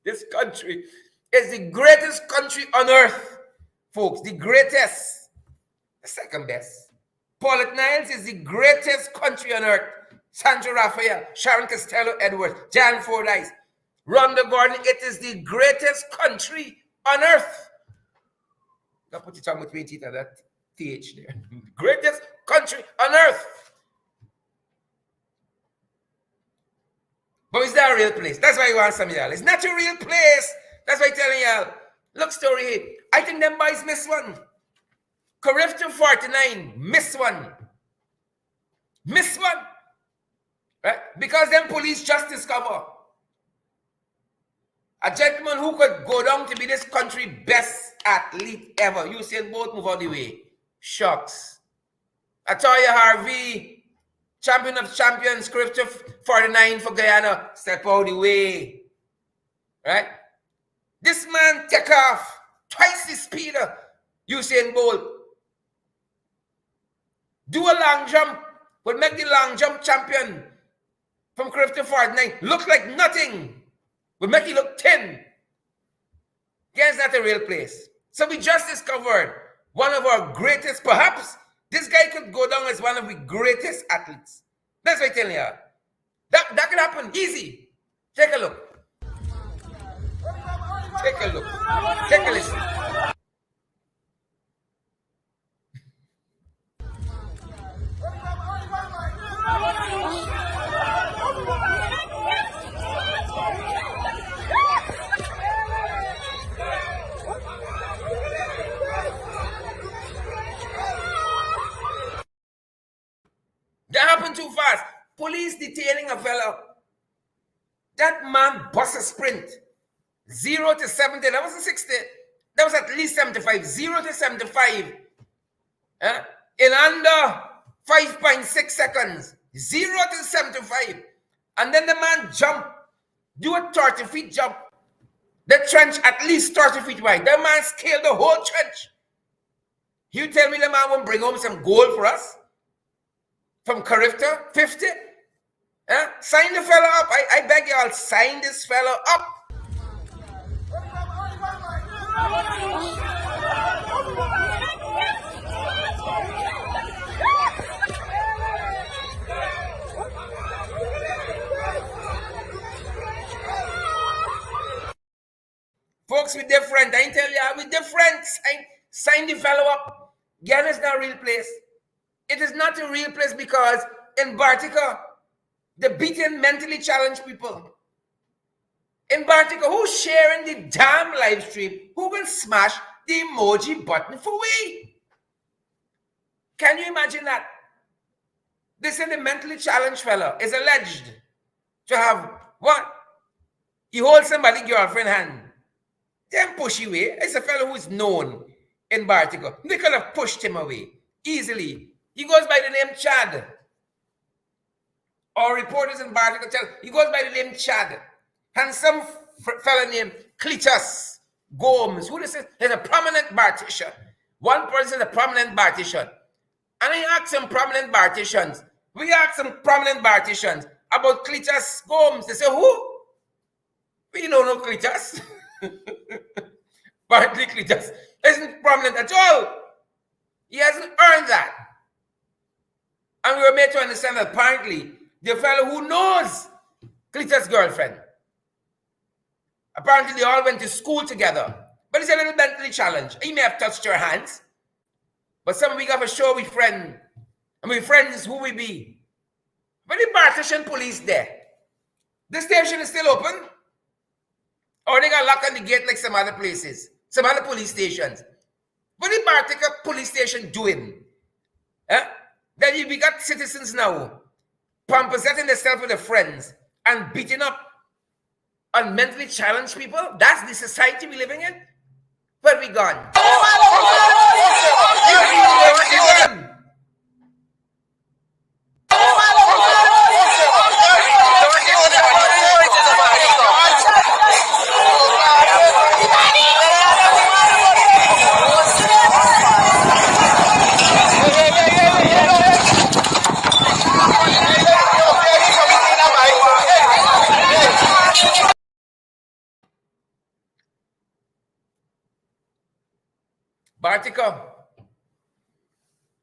this country is the greatest country on earth, folks. The greatest. The second best. Paulette Niles is the greatest country on earth. Sandra Raphael, Sharon Costello Edwards, Jan Fordyce, Rhonda Gordon. It is the greatest country on earth. I'll put your tongue between teeth and that TH there. Greatest country on earth. But is that a real place? That's why you want some of y'all. It's not a real place. That's why I'm telling y'all. Look, story here. I think them boys miss one. Corrifton 49, miss one. Miss one. Right? Because them police just discover a gentleman who could go down to be this country best athlete ever. You said both move out the way. Shucks. Atoya Harvey, champion of champions, Corrifton 49 for Guyana. Step out the way. Right? This man take off twice the speed of Usain Bolt. Do a long jump, but make the long jump champion from Corrifton 49 look like nothing. But make it look 10. Yeah, it's not a real place. So we just discovered one of our greatest, perhaps this guy could go down as one of the greatest athletes. That's what I'm telling you. That could happen easy. Take a look. Take a look. Take a listen. That happened too fast. Police detaining a fellow. That man bust a sprint. 0 to 70. That wasn't 60. That was at least 75. 0 to 75. In under 5.6 seconds. 0 to 75. And then the man jumped. Do a 30 feet jump. The trench at least 30 feet wide. The man scaled the whole trench. You tell me the man won't bring home some gold for us? From Corrifton, 50? Sign the fellow up. I beg y'all, sign this fellow up. Folks, we're different. I tell you, we're different. Sign the fellow up. Ghana is not a real place. It is not a real place because in Bartica, the beaten mentally challenged people. In Bartica, who's sharing the damn live stream? Who will smash the emoji button for we? Can you imagine that? This is the mentally challenged fellow is alleged to have what? He holds somebody's girlfriend hand. Then push you away. It's a fellow who is known in Bartica. They could have pushed him away easily. He goes by the name Chad. Or reporters in Bartica tell he goes by the name Chad. And some fellow named Cletus Gomes, who this is a prominent Bartician. One person is a prominent Bartician. And I asked some prominent Barticians. We asked some prominent Barticians about Cletus Gomes. They say, who? We don't know Cletus. Apparently Cletus isn't prominent at all. He hasn't earned that. And we were made to understand that apparently the fellow who knows Cletus' girlfriend, apparently they all went to school together. But he's a little mentally challenged. He may have touched her hands. But some week after show we friend. And we friends who we be. But the partition police there. The station is still open. Or they got locked on the gate like some other places. Some other police stations. What the Bartica police station doing? Then we got citizens now pampersetting themselves with their friends and beating up on mentally challenged people. That's the society we living in. Where we gone?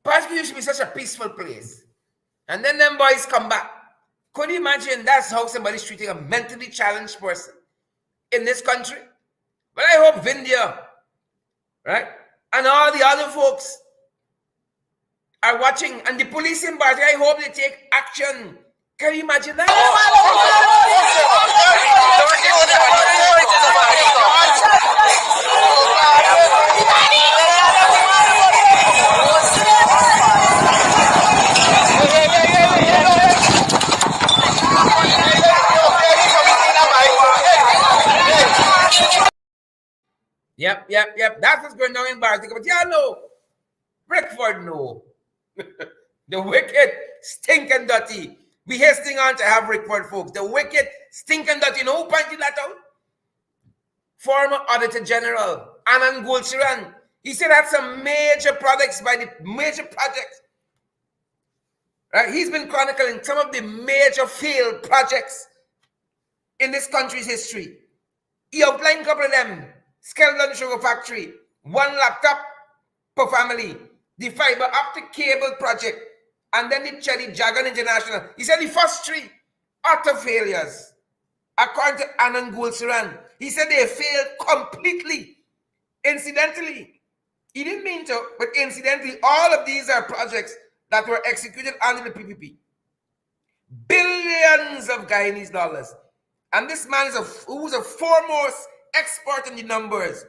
Bartica used to be such a peaceful place. And then them boys come back. Could you imagine that's how somebody's treating a mentally challenged person in this country? But I hope Vindia, right, and all the other folks are watching. And the police in Bartica, I hope they take action. Can you imagine that? Yep. That's what's going on in Bartica. But y'all know, Rickford know. The wicked, stinking dirty. We hasting on to have Rickford folks. The wicked, stinking dirty. You know who pointed that out? Former Auditor General, Anand Gulsharan. He said that's some major projects by the major projects. Right? He's been chronicling some of the major failed projects in this country's history. He outlined a couple of them. Skeldon Sugar Factory, 1 laptop per family, the fiber optic cable project, and then the Cherry Dragon International. He said the first 3 utter failures. According to Anand Gulsharan, he said they failed completely. Incidentally, he didn't mean to, but incidentally, all of these are projects that were executed under the PPP. Billions of Guyanese dollars. And this man is who's a foremost expert in the numbers,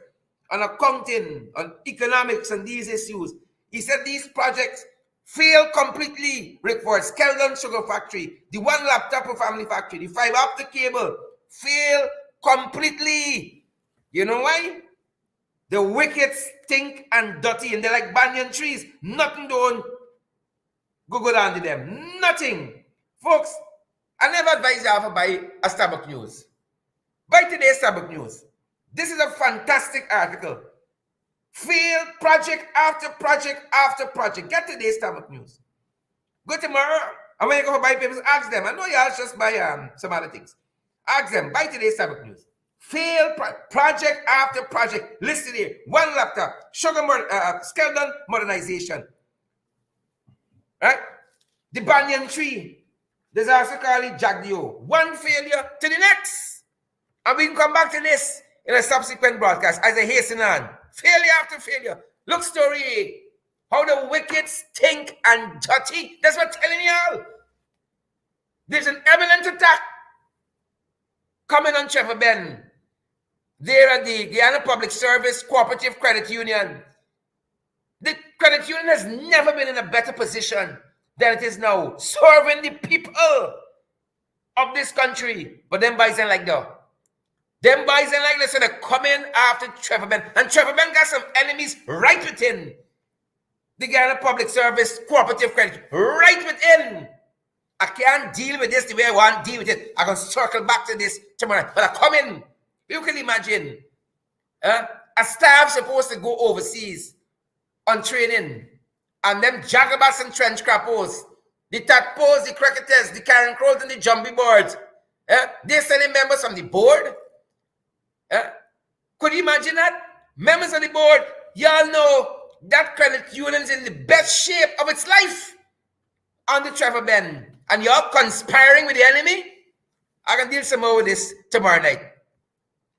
on accounting, on economics, and these issues. He said these projects fail completely. Rickford, Skeldon Sugar Factory, the 1 laptop per family factory, the fiber optic cable, fail completely. You know why? The wicked stink and dirty, and they're like banyan trees. Nothing don't go down to them. Nothing. Folks, I never advise you to buy a Starbucks News. Buy today's Starbucks News. This is a fantastic article. Failed project after project after project. Get today's Starbucks News. Go tomorrow, and when you go buy papers, ask them. I know y'all just buy some other things. Ask them. Buy today's Starbucks News. Failed project after project. Listed here. 1 laptop. Skeldon modernization. Right? The banyan tree. There's also called it Jagdio. 1 failure to the next. And we can come back to this in a subsequent broadcast as I hasten on. Failure after failure. Look, story A. How the wicked stink and dirty. That's what I'm telling y'all. There's an imminent attack coming on Trevor Ben. There at the Guyana Public Service Cooperative Credit Union. The credit union has never been in a better position than it is now, serving the people of this country. But them boys ain't like that. Them boys ain't like that, so they're coming after Trevor Ben. And Trevor Ben got some enemies right within the Guyana Public Service Cooperative Credit. Right within. I can't deal with this the way I want to deal with it. I'm going to circle back to this tomorrow. But I come in. You can imagine a staff supposed to go overseas on training, and them jagabas and trench crappos, the tadpoles, the cricketers, the Karen Crows, and the jumpy boards, they're sending members from the board Could you imagine that? Members of the board, y'all know that credit union is in the best shape of its life on the Trevor Bend. And y'all conspiring with the enemy? I can deal some more with this tomorrow night.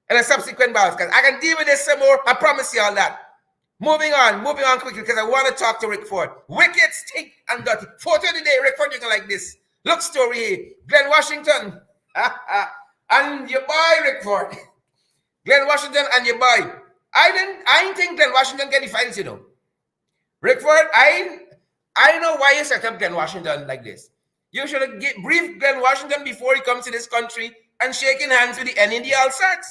And a subsequent bounce, because I can deal with this some more. I promise you all that. Moving on quickly, because I want to talk to Rickford. Wicked, stink, and dirty. Photo of the day, Rickford, you can like this. Look, story here. Glenn Washington. And your boy, Rickford. Glenn Washington and your boy. I didn't think Glenn Washington get the files, you know. Rickford, I know why you set up Glenn Washington like this. You should have briefed Glenn Washington before he comes to this country and shaking hands with the NND Alsats.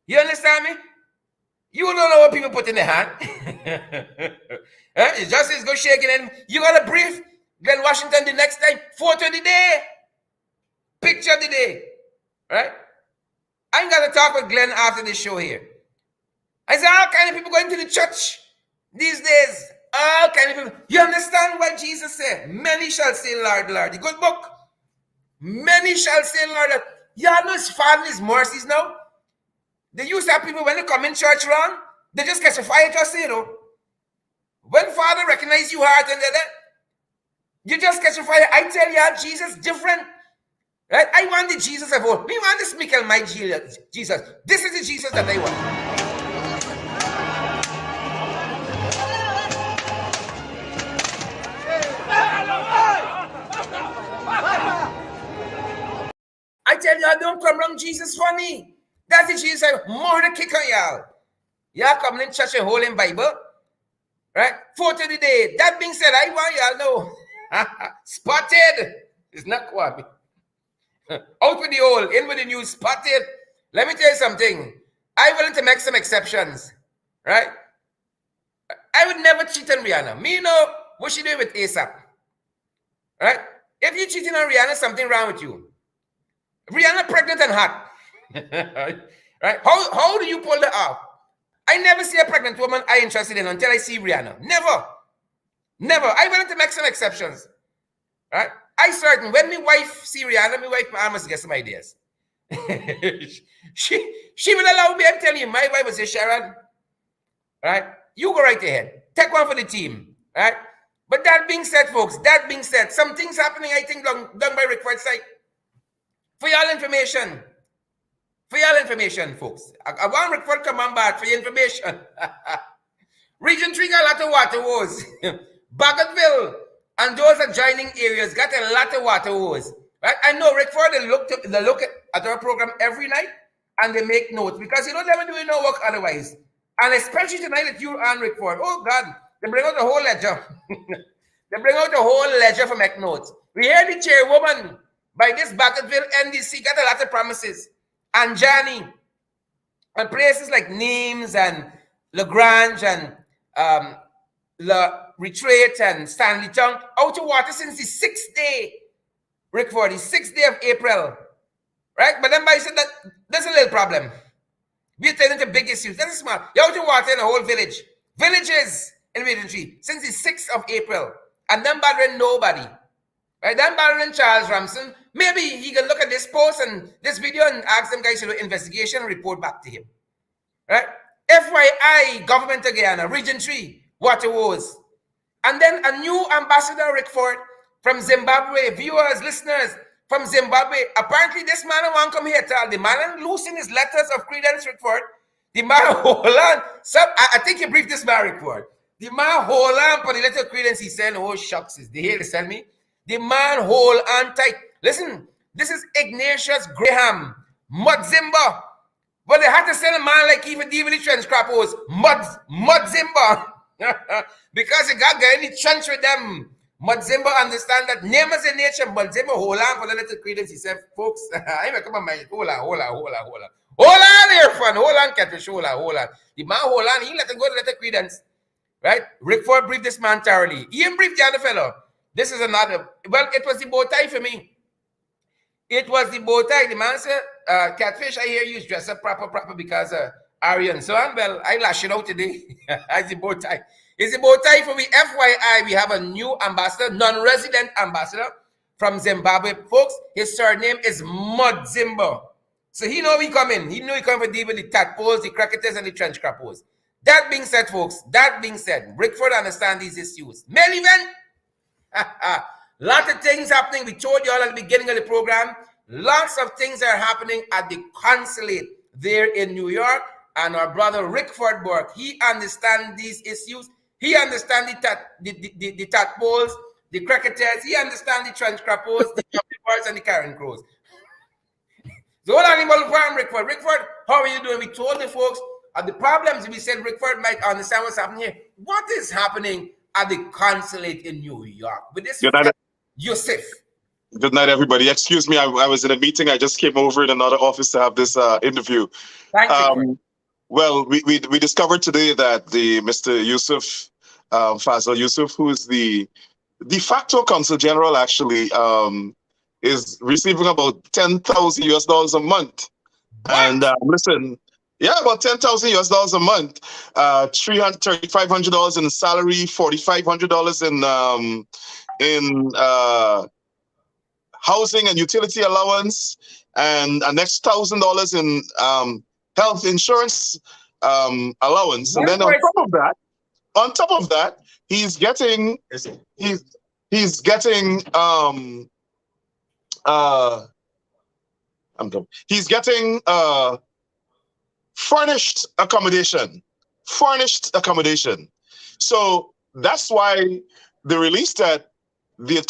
You understand me? You don't know what people put in their hand. It's just as go shaking and you got to brief Glenn Washington the next time. Photo of the day. Picture of the day. Right? I ain't got to talk with Glenn after this show here. I said, all kind of people going to the church these days. All kind of people. You understand what Jesus said? Many shall say, Lord, Lord. The good book. Many shall say, Lord, Lord. Y'all know his father's mercies now. They used to have people when they come in church wrong, they just catch a fire just you know. When Father recognize you heart and that, you just catch a fire. I tell you, Jesus different. Right? I want the Jesus of old. Me want this Michael, my Jesus. This is the Jesus that I want. I tell you, don't come wrong. Jesus funny. That's the Jesus I more to kick on y'all. Y'all coming in church and holding Bible. Right? Photo of the day. That being said, I want y'all know. Spotted. It's not Kwame. Out with the old, in with the new, spotted. Let me tell you something. I'm willing to make some exceptions. Right? I would never cheat on Rihanna. Me know what she doing with ASAP. Right? If you're cheating on Rihanna, something wrong with you. Rihanna pregnant and hot. Right? How do you pull that off? I never see a pregnant woman I'm interested in until I see Rihanna. Never. I'm willing to make some exceptions. Right? I certain when my wife see Rihanna, my wife I must get some ideas. she will allow me. I'm telling you, my wife will say, Sharon, right? You go right ahead. Take one for the team. Right? But that being said, folks, some things happening, I think, done by Rickford's side. For y'all information, folks. I want Rickford come on back for your information. Region 3 got a lot of water woes. Bagotville and those adjoining areas got a lot of water woes. Right? I know Rickford, they look at our program every night and they make notes because you don't ever do no work otherwise. And especially tonight that you and Rickford. Oh God, they bring out the whole ledger. They bring out the whole ledger for make notes. We hear the chairwoman by this Bagotville NDC got a lot of promises. And Johnny, and places like Nimes and Lagrange and La Retreat and Stanleytown out of water since the 6th day, Rickford, the 6th day of April. Right? But then I said that there's a little problem. We're turning to big issues. That's smart. You're out of water in the whole village. Villages in Region 3 since the 6th of April. And then bothering nobody. Right? Then bothering Charles Ramson. Maybe he can look at this post and this video and ask them guys to do an investigation and report back to him. Right? FYI, Government of Guyana, Region 3, water woes. And then a new ambassador, Rickford, from Zimbabwe, viewers, listeners from Zimbabwe. Apparently, this man won't come here. The man losing his letters of credence, Rickford. The man hold on. So, I think you briefed this man, Rickford. The man hold on for the letter of credence. He said, oh, shucks, is the hell tell me? The man hold on tight. Listen, this is Ignatius Graham, Mudzimba. But they had to send a man like even DVD trench crappos, Mudzimba. Because they got any trench with them. Mudzimba understand that name is in nature. Mudzimba hold on for the little credence. He said, folks, I come on, man. Hold on. Hold on there, fun. Hold on, catfish. Hold on. The man hold on. He let him go to the credence. Right? Rickford briefed this man thoroughly. He didn't brief the other fellow. This is another. Well, it was the bow tie for me. It was the bow tie. The man said, catfish, I hear you dress up proper because Arian. So well, I lash it out today. It's the bow tie. It's the bow tie for me. FYI, we have a new ambassador, non-resident ambassador from Zimbabwe. Folks, his surname is Mudzimba. So he know we come in. He know he come for deal with the tadpoles, the cricketers, and the trench crappers. That being said, folks, Rickford understand these issues. Mail event. Lot of things happening. We told you all at the beginning of the program. Lots of things are happening at the consulate there in New York. And our brother Rickford Burke, he understands these issues. He understands the tadpoles, the cricketers. He understands the trench crappers, the birds, and the carrion crows. So what animal farm, Rickford? Rickford, how are you doing? We told the folks of the problems. We said Rickford might understand what's happening here. What is happening at the consulate in New York with this Yusuf? Good night, everybody. Excuse me, I was in a meeting. I just came over in another office to have this interview. Thank you. Well, we discovered today that the Mr. Yusuf, Fazal Yusuf, who is the de facto consul general, actually, is receiving about $10,000 a month. What? And listen, yeah, about $10,000 a month, $3,500 in salary, $4,500 in housing and utility allowance, and an next $1,000 in health insurance allowance. And then on top of that, he's getting furnished accommodation. So that's why the release that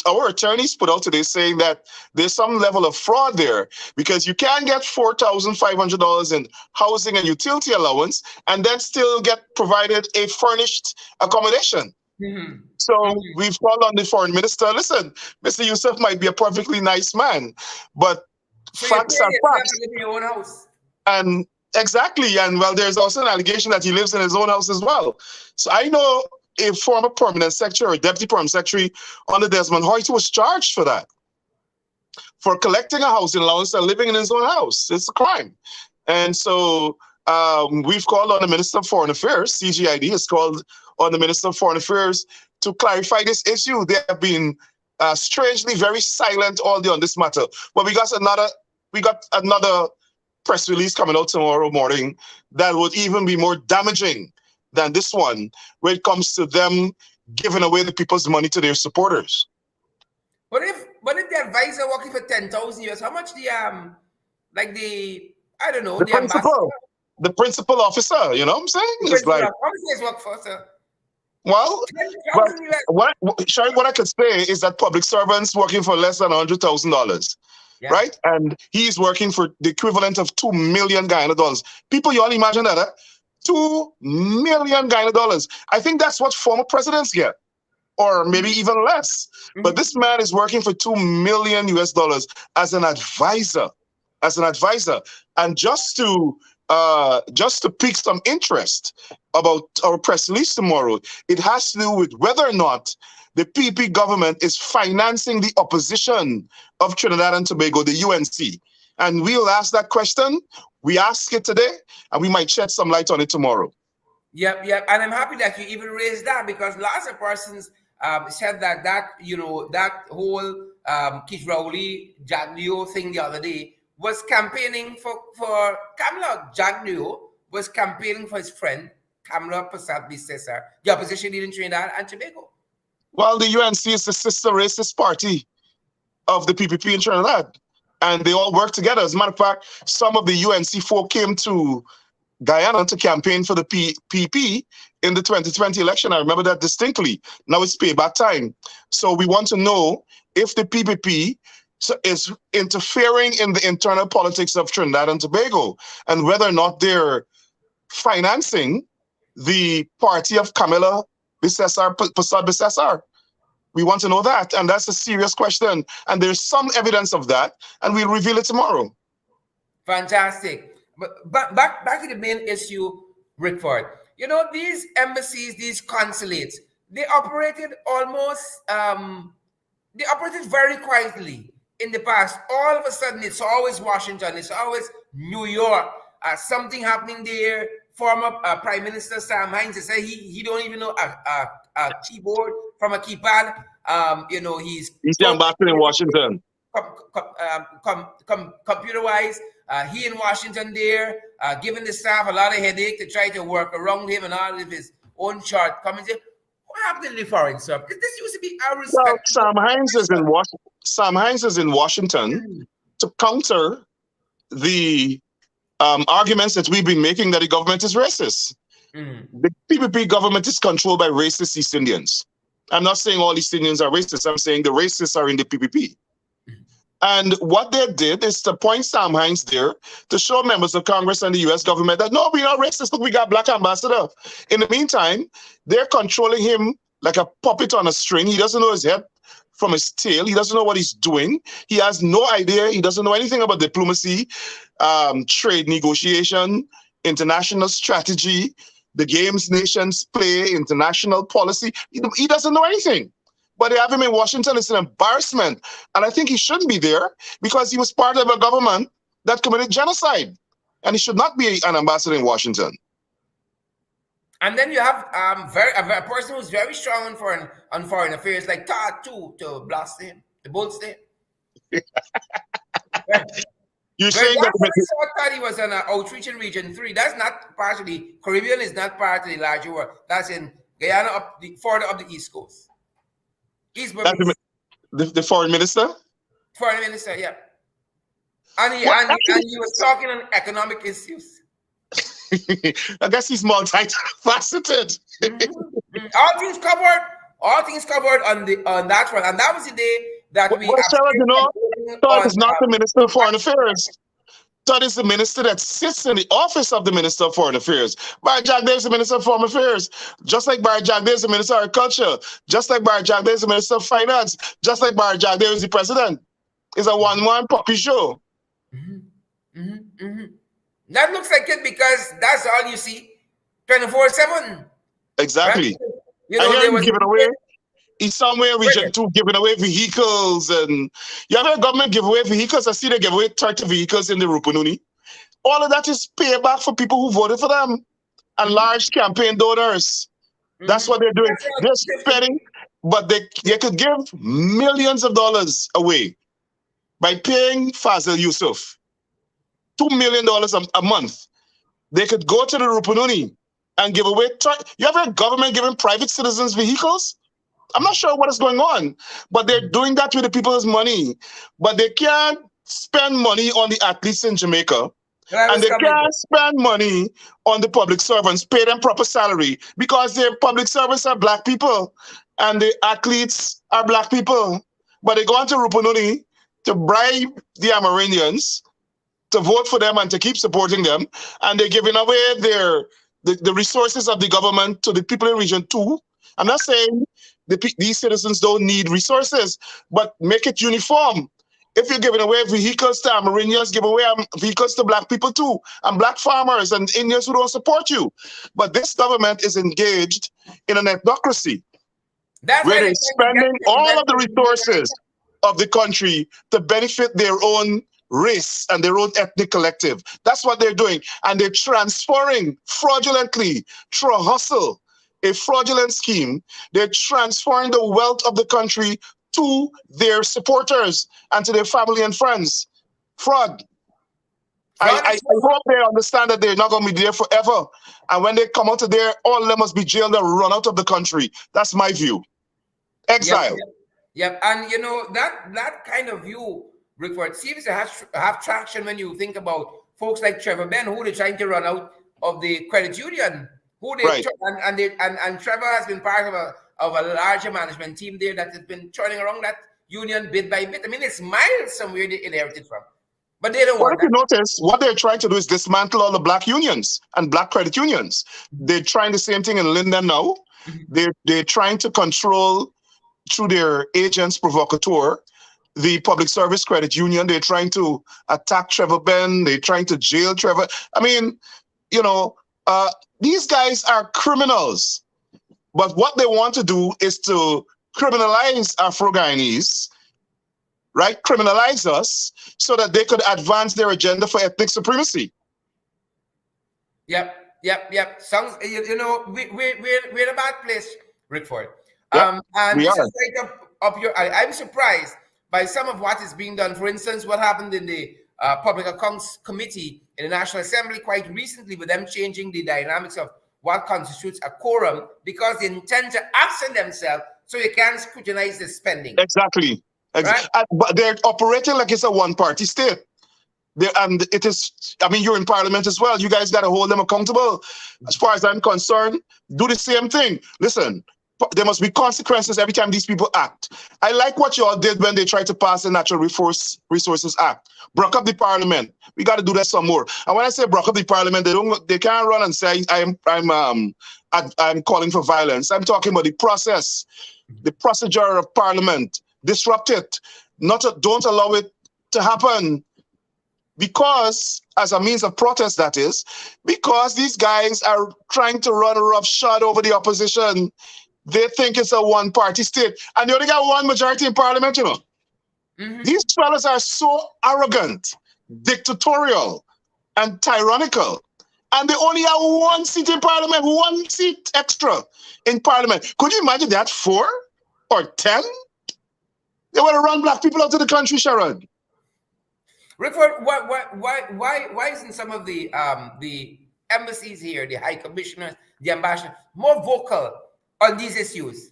our attorneys put out today saying that there's some level of fraud there, because you can get $4,500 in housing and utility allowance and then still get provided a furnished accommodation. Mm-hmm. So we've called on the foreign minister. Listen, Mr. Yusuf might be a perfectly nice man, but so facts are facts. In your own house. And exactly, and well, there's also an allegation that he lives in his own house as well. So I know a former permanent secretary or deputy permanent secretary under Desmond Hoyt was charged for that, for collecting a housing allowance and living in his own house. It's a crime. And so we've called on the Minister of Foreign Affairs. CGID has called on the Minister of Foreign Affairs to clarify this issue. They have been strangely very silent all day on this matter. But we got another press release coming out tomorrow morning that would even be more damaging than this one, when it comes to them giving away the people's money to their supporters. But if the advisor working for $10,000, how much the the principal officer, you know what I'm saying? It's like, how much does work for, sir? Well, what I could say is that public servants working for less than $100,000, right? And he's working for the equivalent of $2 million Guyana dollars. People, you all imagine that, huh? $2 million Guyana dollars. I think that's what former presidents get, or maybe even less. Mm-hmm. But this man is working for $2 million US as an advisor, and just to pique some interest about our press release tomorrow, it has to do with whether or not the PP government is financing the opposition of Trinidad and Tobago, the UNC. And we'll ask that question. We ask it today, and we might shed some light on it tomorrow. Yep. And I'm happy that you even raised that, because lots of persons said that whole Keith Rowley, Jack Neo thing the other day was campaigning for Kamala. Jack Neo was campaigning for his friend, Kamala Persad-Bissessar, the opposition leader in Trinidad and Tobago. Well, the UNC is the sister racist party of the PPP in Trinidad, and they all work together. As a matter of fact, some of the UNC folk came to Guyana to campaign for the PP in the 2020 election. I remember that distinctly. Now it's payback time. So we want to know if the PPP is interfering in the internal politics of Trinidad and Tobago, and whether or not they're financing the party of Kamala Persad-Bissessar. We want to know that, and that's a serious question. And there's some evidence of that, and we'll reveal it tomorrow. Fantastic. But back to the main issue, Rickford. You know, these embassies, these consulates, they operated very quietly in the past. All of a sudden, it's always Washington, it's always New York. Something happening there. Former Prime Minister Sam Hines said he don't even know a keyboard from a keypad. He's young back in Washington. Computer-wise, he in Washington there, giving the staff a lot of headache to try to work around him and all of his own shortcomings. What happened in the foreign service? This used to be our respect. Well, Sam Hines is in Washington. Sam Hines is in Washington to counter the arguments that we've been making that the government is racist. The PPP government is controlled by racist East Indians. I'm not saying all East Indians are racist. I'm saying the racists are in the PPP. And what they did is to point Sam Hines there to show members of Congress and the U.S. government that, no, we're not racist. Look, we got black ambassador. In the meantime, they're controlling him like a puppet on a string. He doesn't know his head from his tail. He doesn't know what he's doing. He has no idea. He doesn't know anything about diplomacy, trade negotiation, international strategy, the games nations play, international policy. He doesn't know anything. But they have him in Washington. It's an embarrassment. And I think he shouldn't be there because he was part of a government that committed genocide. And he should not be an ambassador in Washington. And then you have a person who's very strong on foreign affairs, like Todd, too, to blast him, to bolster him. You're saying that Todd, he was on an outreach in Region 3. That's not part of the Caribbean, is not part of the larger world. That's in Guyana, further up the East Coast. The foreign minister? Foreign minister, yeah. And he was talking on economic issues. I guess he's multifaceted. All things covered on that front. And that was the day that we... Todd is not the Minister of Foreign Affairs. Todd is the minister that sits in the office of the Minister of Foreign Affairs. Barry Jagdeh is the Minister of Foreign Affairs. Just like Barry Jagdeh is the Minister of Agriculture. Just like Barry Jagdeh is the Minister of Finance. Just like Barry Jagdeh is the President. It's a one-man puppy show. That looks like it because that's all you see 24/7. Exactly. Right? You know, I hear him giving away. He's somewhere in Region 2 giving away vehicles. And you have a government give away vehicles. I see they give away 30 vehicles in the Rupununi. All of that is payback for people who voted for them and large campaign donors. That's what they're doing. They're spending, but they could give millions of dollars away by paying Fazil Yusuf $2 million a month. They could go to the Rupununi and give away. You have a government giving private citizens vehicles? I'm not sure what is going on, but they're doing that with the people's money. But they can't spend money on the athletes in Jamaica. And they can't spend money on the public servants, pay them proper salary, because their public servants are black people and the athletes are black people. But they go on to Rupununi to bribe the Amerindians to vote for them and to keep supporting them. And they're giving away the resources of the government to the people in Region 2. I'm not saying these citizens don't need resources, but make it uniform. If you're giving away vehicles to Amerindians, give away vehicles to black people too, and black farmers and Indians who don't support you. But this government is engaged in an ethnocracy where they're spending all of the resources of the country to benefit their own race and their own ethnic collective. That's what they're doing. And they're transferring fraudulently through a hustle, a fraudulent scheme. They're transferring the wealth of the country to their supporters and to their family and friends. Fraud. I hope they understand that they're not going to be there forever. And when they come out of there, all of them must be jailed and run out of the country. That's my view. Exile. Yep. And, you know, that kind of view, Rickford, seems to have traction when you think about folks like Trevor Ben, who they're trying to run out of the credit union. And Trevor has been part of a larger management team there that has been turning around that union bit by bit. I mean, it's miles from where they inherited from. But they don't want that. If you notice, what they're trying to do is dismantle all the black unions and black credit unions. They're trying the same thing in Linden now. They're trying to control, through their agents provocateur, the public service credit union. They're trying to attack Trevor Ben. They're trying to jail Trevor. I mean, you know, these guys are criminals. But what they want to do is to criminalize Afro-Guyanese, right? Criminalize us so that they could advance their agenda for ethnic supremacy. Yep. Sounds, you know, we're in a bad place, Rickford. Yep, and this is right up your alley. I'm surprised by some of what is being done. For instance, what happened in the Public Accounts Committee in the National Assembly quite recently, with them changing the dynamics of what constitutes a quorum, because they intend to absent themselves so you can scrutinize the spending. Exactly. Right? But they're operating like it's a one-party state. And it is, I mean, you're in Parliament as well. You guys got to hold them accountable. As far as I'm concerned, do the same thing. Listen, there must be consequences every time these people act. I like what you all did when they tried to pass the Natural Resources Act. Broke up the Parliament. We got to do that some more. And when I say broke up the Parliament, they can't run and say I'm calling for violence. I'm talking about the process, the procedure of Parliament. Disrupt it. Don't allow it to happen. Because, as a means of protest, that is, because these guys are trying to run roughshod over the opposition. They think it's a one-party state. And they only got one majority in Parliament, you know. Mm-hmm. These fellas are so arrogant, dictatorial, and tyrannical. And they only have one seat in Parliament, one seat extra in Parliament. Could you imagine that? 4 or 10? They want to run black people out of the country, Sharon. Rickford, why isn't some of the embassies here, the high commissioners, the ambassadors, more vocal on these issues?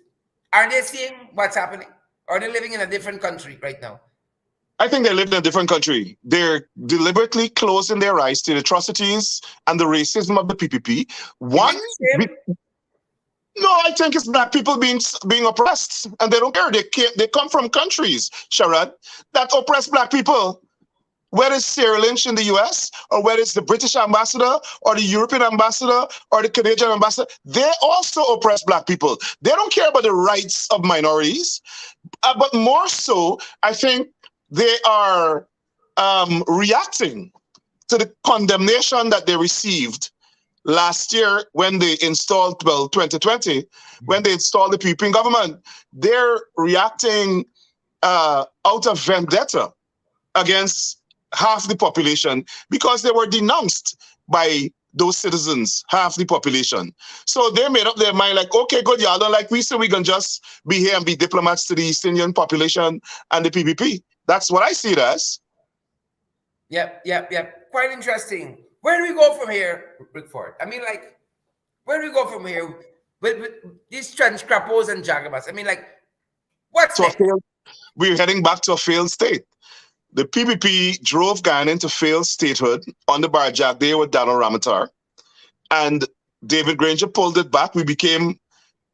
Are they seeing what's happening? Or are they living in a different country right now? I think they live in a different country. They're deliberately closing their eyes to the atrocities and the racism of the PPP. No, I think it's black people being oppressed, and they don't care. They come from countries, Sharad, that oppress black people. Whether it's Sarah Lynch in the US, or whether it's the British ambassador, or the European ambassador, or the Canadian ambassador, they also oppress black people. They don't care about the rights of minorities. But more so, I think they are reacting to the condemnation that they received last year when they installed, 2020, when they installed the PPP government. They're reacting out of vendetta against half the population, because they were denounced by those citizens, half the population. So they made up their mind like, okay, good, y'all don't like we, so we can just be here and be diplomats to the East Indian population and the PPP. That's what I see it as. Yep. Quite interesting. Where do we go from here, Rickford? I mean, like, where do we go from here with these Scrappos and Jagabas? I mean, like, what's next? We're heading back to a failed state. The PPP drove Ghana into failed statehood on the Barjack day with Donald Ramatar. And David Granger pulled it back. We became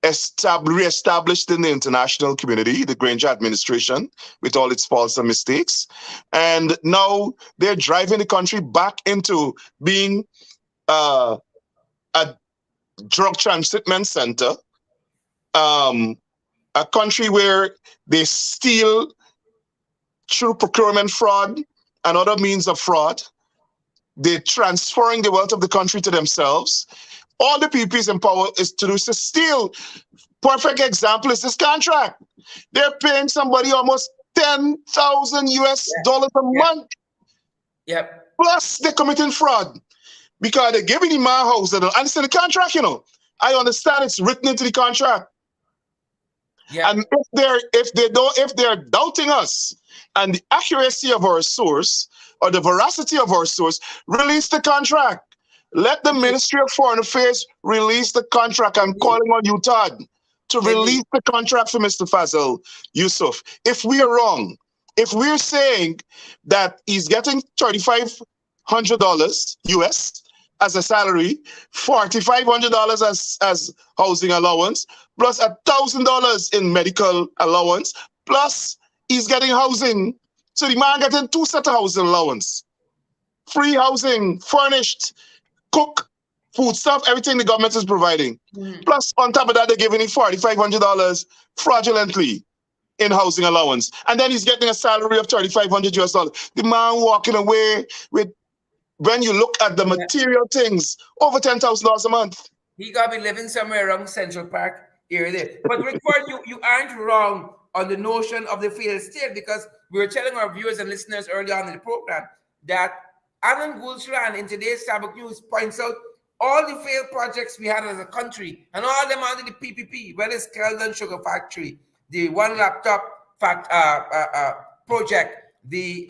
re-established in the international community, the Granger administration, with all its faults and mistakes. And now they're driving the country back into being a drug transshipment center, a country where they steal through procurement fraud and other means of fraud. They're transferring the wealth of the country to themselves. All the PPPs in power is to do is to steal. Perfect example is this contract. They're paying somebody almost $10,000 US a month. Yep. Plus they're committing fraud because they're giving the man house. They don't understand the contract, you know. I understand it's written into the contract. Yeah. And if they're doubting us and the accuracy of our source or the veracity of our source, release the contract. Let the Ministry of Foreign Affairs release the contract. I'm calling on you, Todd, to release the contract for Mr. Fazil Yusuf. If we are wrong, if we're saying that he's getting $3,500 US as a salary, $4,500 as housing allowance, plus $1,000 in medical allowance, plus he's getting housing. So the man getting 2 sets of housing allowance, free housing, furnished, cook, food stuff, everything the government is providing. Plus, on top of that, they're giving him $4,500 fraudulently in housing allowance. And then he's getting a salary of $3,500 US. The man walking away with, when you look at the material things, over $10,000 a month. He got to be living somewhere around Central Park area there. But Rickford, you aren't wrong on the notion of the failed state, because we were telling our viewers and listeners early on in the program that Alan Gulsran in today's Sabbath News points out all the failed projects we had as a country, and all them under the PPP, whether it's Keldon Sugar Factory, the one laptop project, the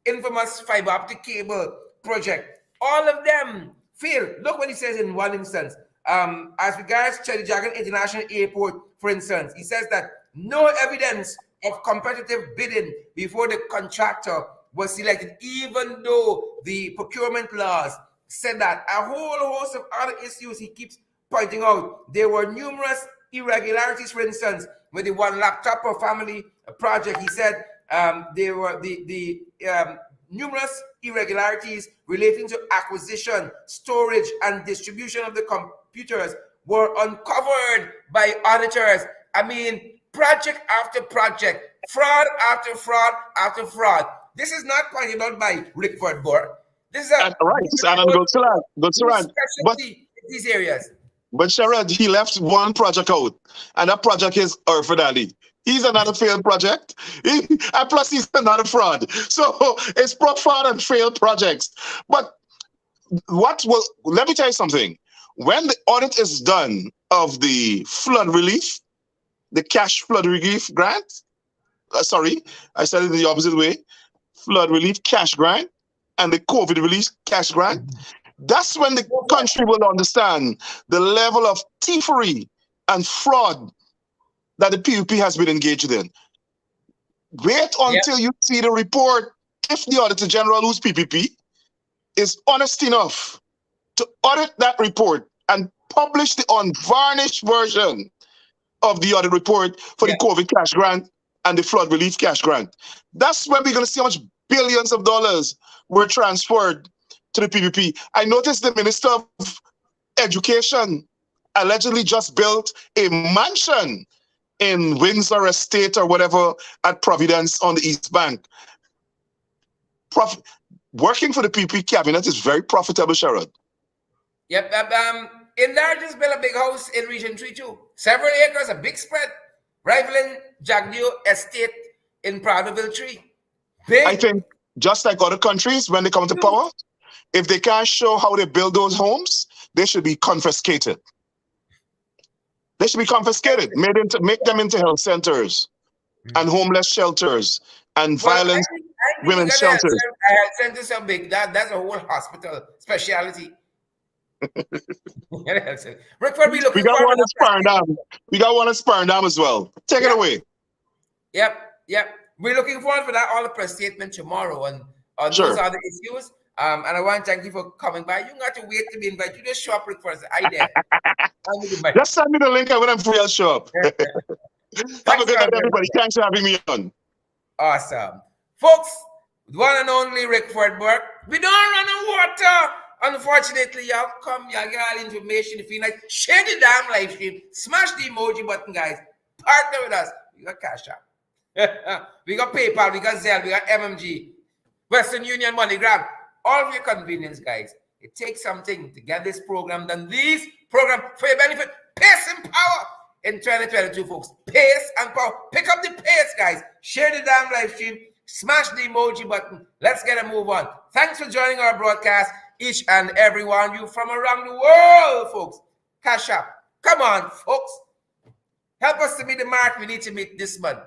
infamous fiber optic cable project. All of them failed. Look what he says in one instance. As regards Charlie Jagan International Airport, for instance, he says that no evidence of competitive bidding before the contractor was selected, even though the procurement laws said that. A whole host of other issues he keeps pointing out. There were numerous irregularities, for instance, with the one laptop per family project. He said there were the numerous irregularities relating to acquisition, storage, and distribution of the computers were uncovered by auditors. I mean, project after project, fraud after fraud after fraud. This is not pointed out by Rickford Burke. This is a right. And good to but in these areas. But Sherrod, he left one project out, and that project is Rickford Ali. He's another failed project, and plus he's another fraud. So it's fraud and failed projects. But let me tell you something. When the audit is done of the flood relief, the cash flood relief grant, sorry, I said it in the opposite way, flood relief cash grant and the COVID relief cash grant, that's when the country will understand the level of thievery and fraud that the PPP has been engaged in. Wait until you see the report. If the Auditor General, who's PPP, is honest enough to audit that report and publish the unvarnished version of the audit report for the COVID cash grant and the flood relief cash grant, that's when we're going to see how much billions of dollars were transferred to the PPP. I noticed the Minister of Education allegedly just built a mansion in Windsor Estate or whatever at Providence on the East Bank. Working for the PPP cabinet is very profitable, Sherrod. Yep. Enlarge just built a big house in Region 3 too. Several acres, a big spread, rivaling Jagdeo Estate in Pradoville 3. Big. I think just like other countries, when they come to power, if they can't show how they build those homes, they should be confiscated. They should be confiscated, make them into health centers and homeless shelters and violence women's shelters. Health centers are big. That's a whole hospital specialty. Rickford, we got one at Sparndam. We got one at Sparndam as well. Take it away. Yep. We're looking forward for that all the press statement tomorrow on those other issues. And I want to thank you for coming by. You don't have to wait to be invited. You just show up, Rickford. I dare. Just send me the link and when I'm free, I'll show up. Have a good night, everybody. Thanks for having me on. Awesome. Folks, the one and only Rickford Burke. We don't run out of water. Unfortunately, y'all come, y'all get all information. If you like, share the damn live stream. Smash the emoji button, guys. Partner with us. We got Cash App. We got PayPal. We got Zelle. We got MMG. Western Union, MoneyGram. All for your convenience, guys. It takes something to get this program done. These programs for your benefit. Pace and power in 2022, folks. Pace and power. Pick up the pace, guys. Share the damn live stream. Smash the emoji button. Let's get a move on. Thanks for joining our broadcast. Each and every one of you from around the world, folks. Cash App. Come on, folks. Help us to meet the mark we need to meet this month.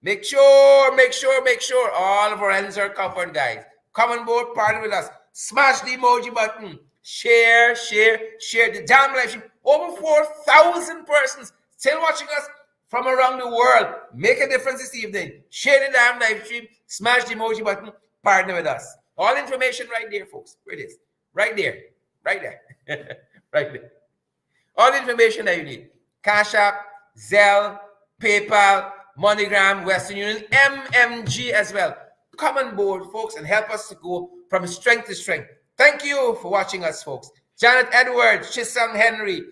Make sure all of our ends are covered, guys. Come on board, party with us. Smash the emoji button. Share the damn live stream. Over 4,000 persons still watching us from around the world. Make a difference this evening. Share the damn live stream. Smash the emoji button. Partner with us. All information right there, folks. Where it is. Right there. Right there. All the information that you need. Cash App, Zelle, PayPal, MoneyGram, Western Union, MMG as well. Come on board, folks, and help us to go from strength to strength. Thank you for watching us, folks. Janet Edwards, Chisholm Henry,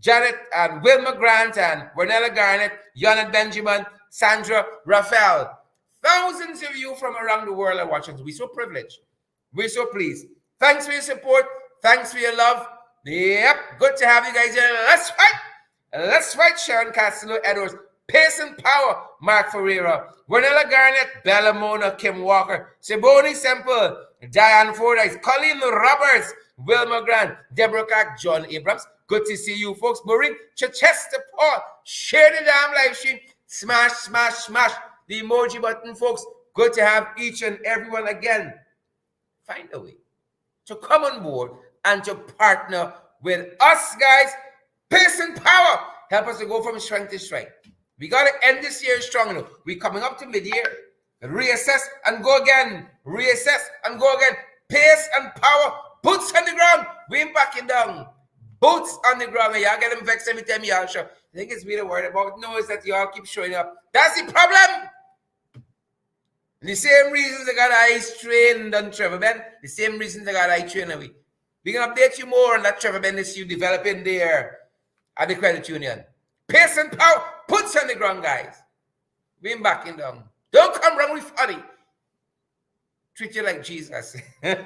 Janet and Wilma Grant and Vernella Garnett, Yonat Benjamin, Sandra Raphael. Thousands of you from around the world are watching. We're so privileged. We're so pleased. Thanks for your support. Thanks for your love. Yep, good to have you guys here. Let's fight. Let's fight. Sharon Castillo Edwards. Pace and Power, Mark Ferreira. Vernella Garnett, Bella Mona, Kim Walker. Siboni Semple, Diane Fordyce. Colleen Roberts, Wilma Grant. Deborah Cock, John Abrams. Good to see you, folks. Maureen Chichester Paul. Share the damn live stream. Smash the emoji button, folks. Good to have each and everyone again. Find a way to come on board and to partner with us, guys. Pace and power. Help us to go from strength to strength. We got to end this year strong enough. We're coming up to mid-year. Reassess and go again. Reassess and go again. Pace and power. Boots on the ground. We ain't backing down. Boots on the ground. Y'all get them vexed every time y'all show. I think it's really worried about. No, is that y'all keep showing up. That's the problem. The same reasons I got eyes trained on Trevor Ben, the same reasons I got eye trained away. We can update you more on that Trevor Ben issue developing there at the credit union. Pace and power, puts on the ground, guys. We ain't backing down. Don't come wrong with funny. Treat you like Jesus. Bevan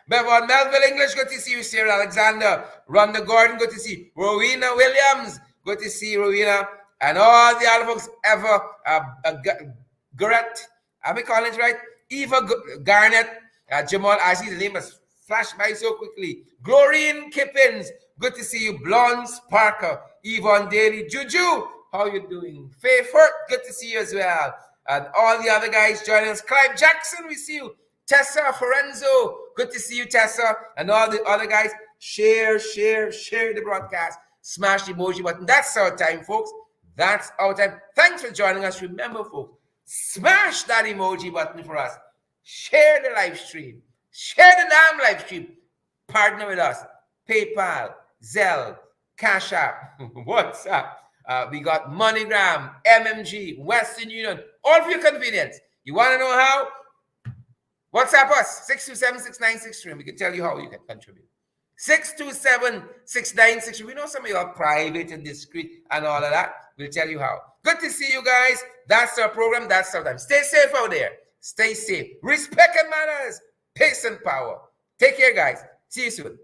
Melville English, good to see you, Sarah Alexander. Rhonda Gordon, good to see you. Rowena Williams, good to see you, Rowena. And all the other folks ever. Garrett. Am I calling it right? Eva Garnett, Jamal, I see the name has flashed by so quickly. Glorine Kippins, good to see you. Blonde Parker, Yvonne Daly, Juju, how you doing? Faye Furt, good to see you as well. And all the other guys joining us. Clive Jackson, we see you. Tessa Forenzo, good to see you, Tessa. And all the other guys, share the broadcast. Smash the emoji button. That's our time, folks. That's our time. Thanks for joining us. Remember, folks, smash that emoji button for us. Share the live stream. Share the damn live stream. Partner with us. PayPal, Zelle, Cash App, WhatsApp. We got MoneyGram, MMG, Western Union, all for your convenience. You want to know how? WhatsApp us, 627-6963, and we can tell you how you can contribute. 627-6963. We know some of you are private and discreet and all of that. We'll tell you how. Good to see you guys. That's our program. That's our time. Stay safe out there. Stay safe. Respect and manners. Pace and power. Take care, guys. See you soon.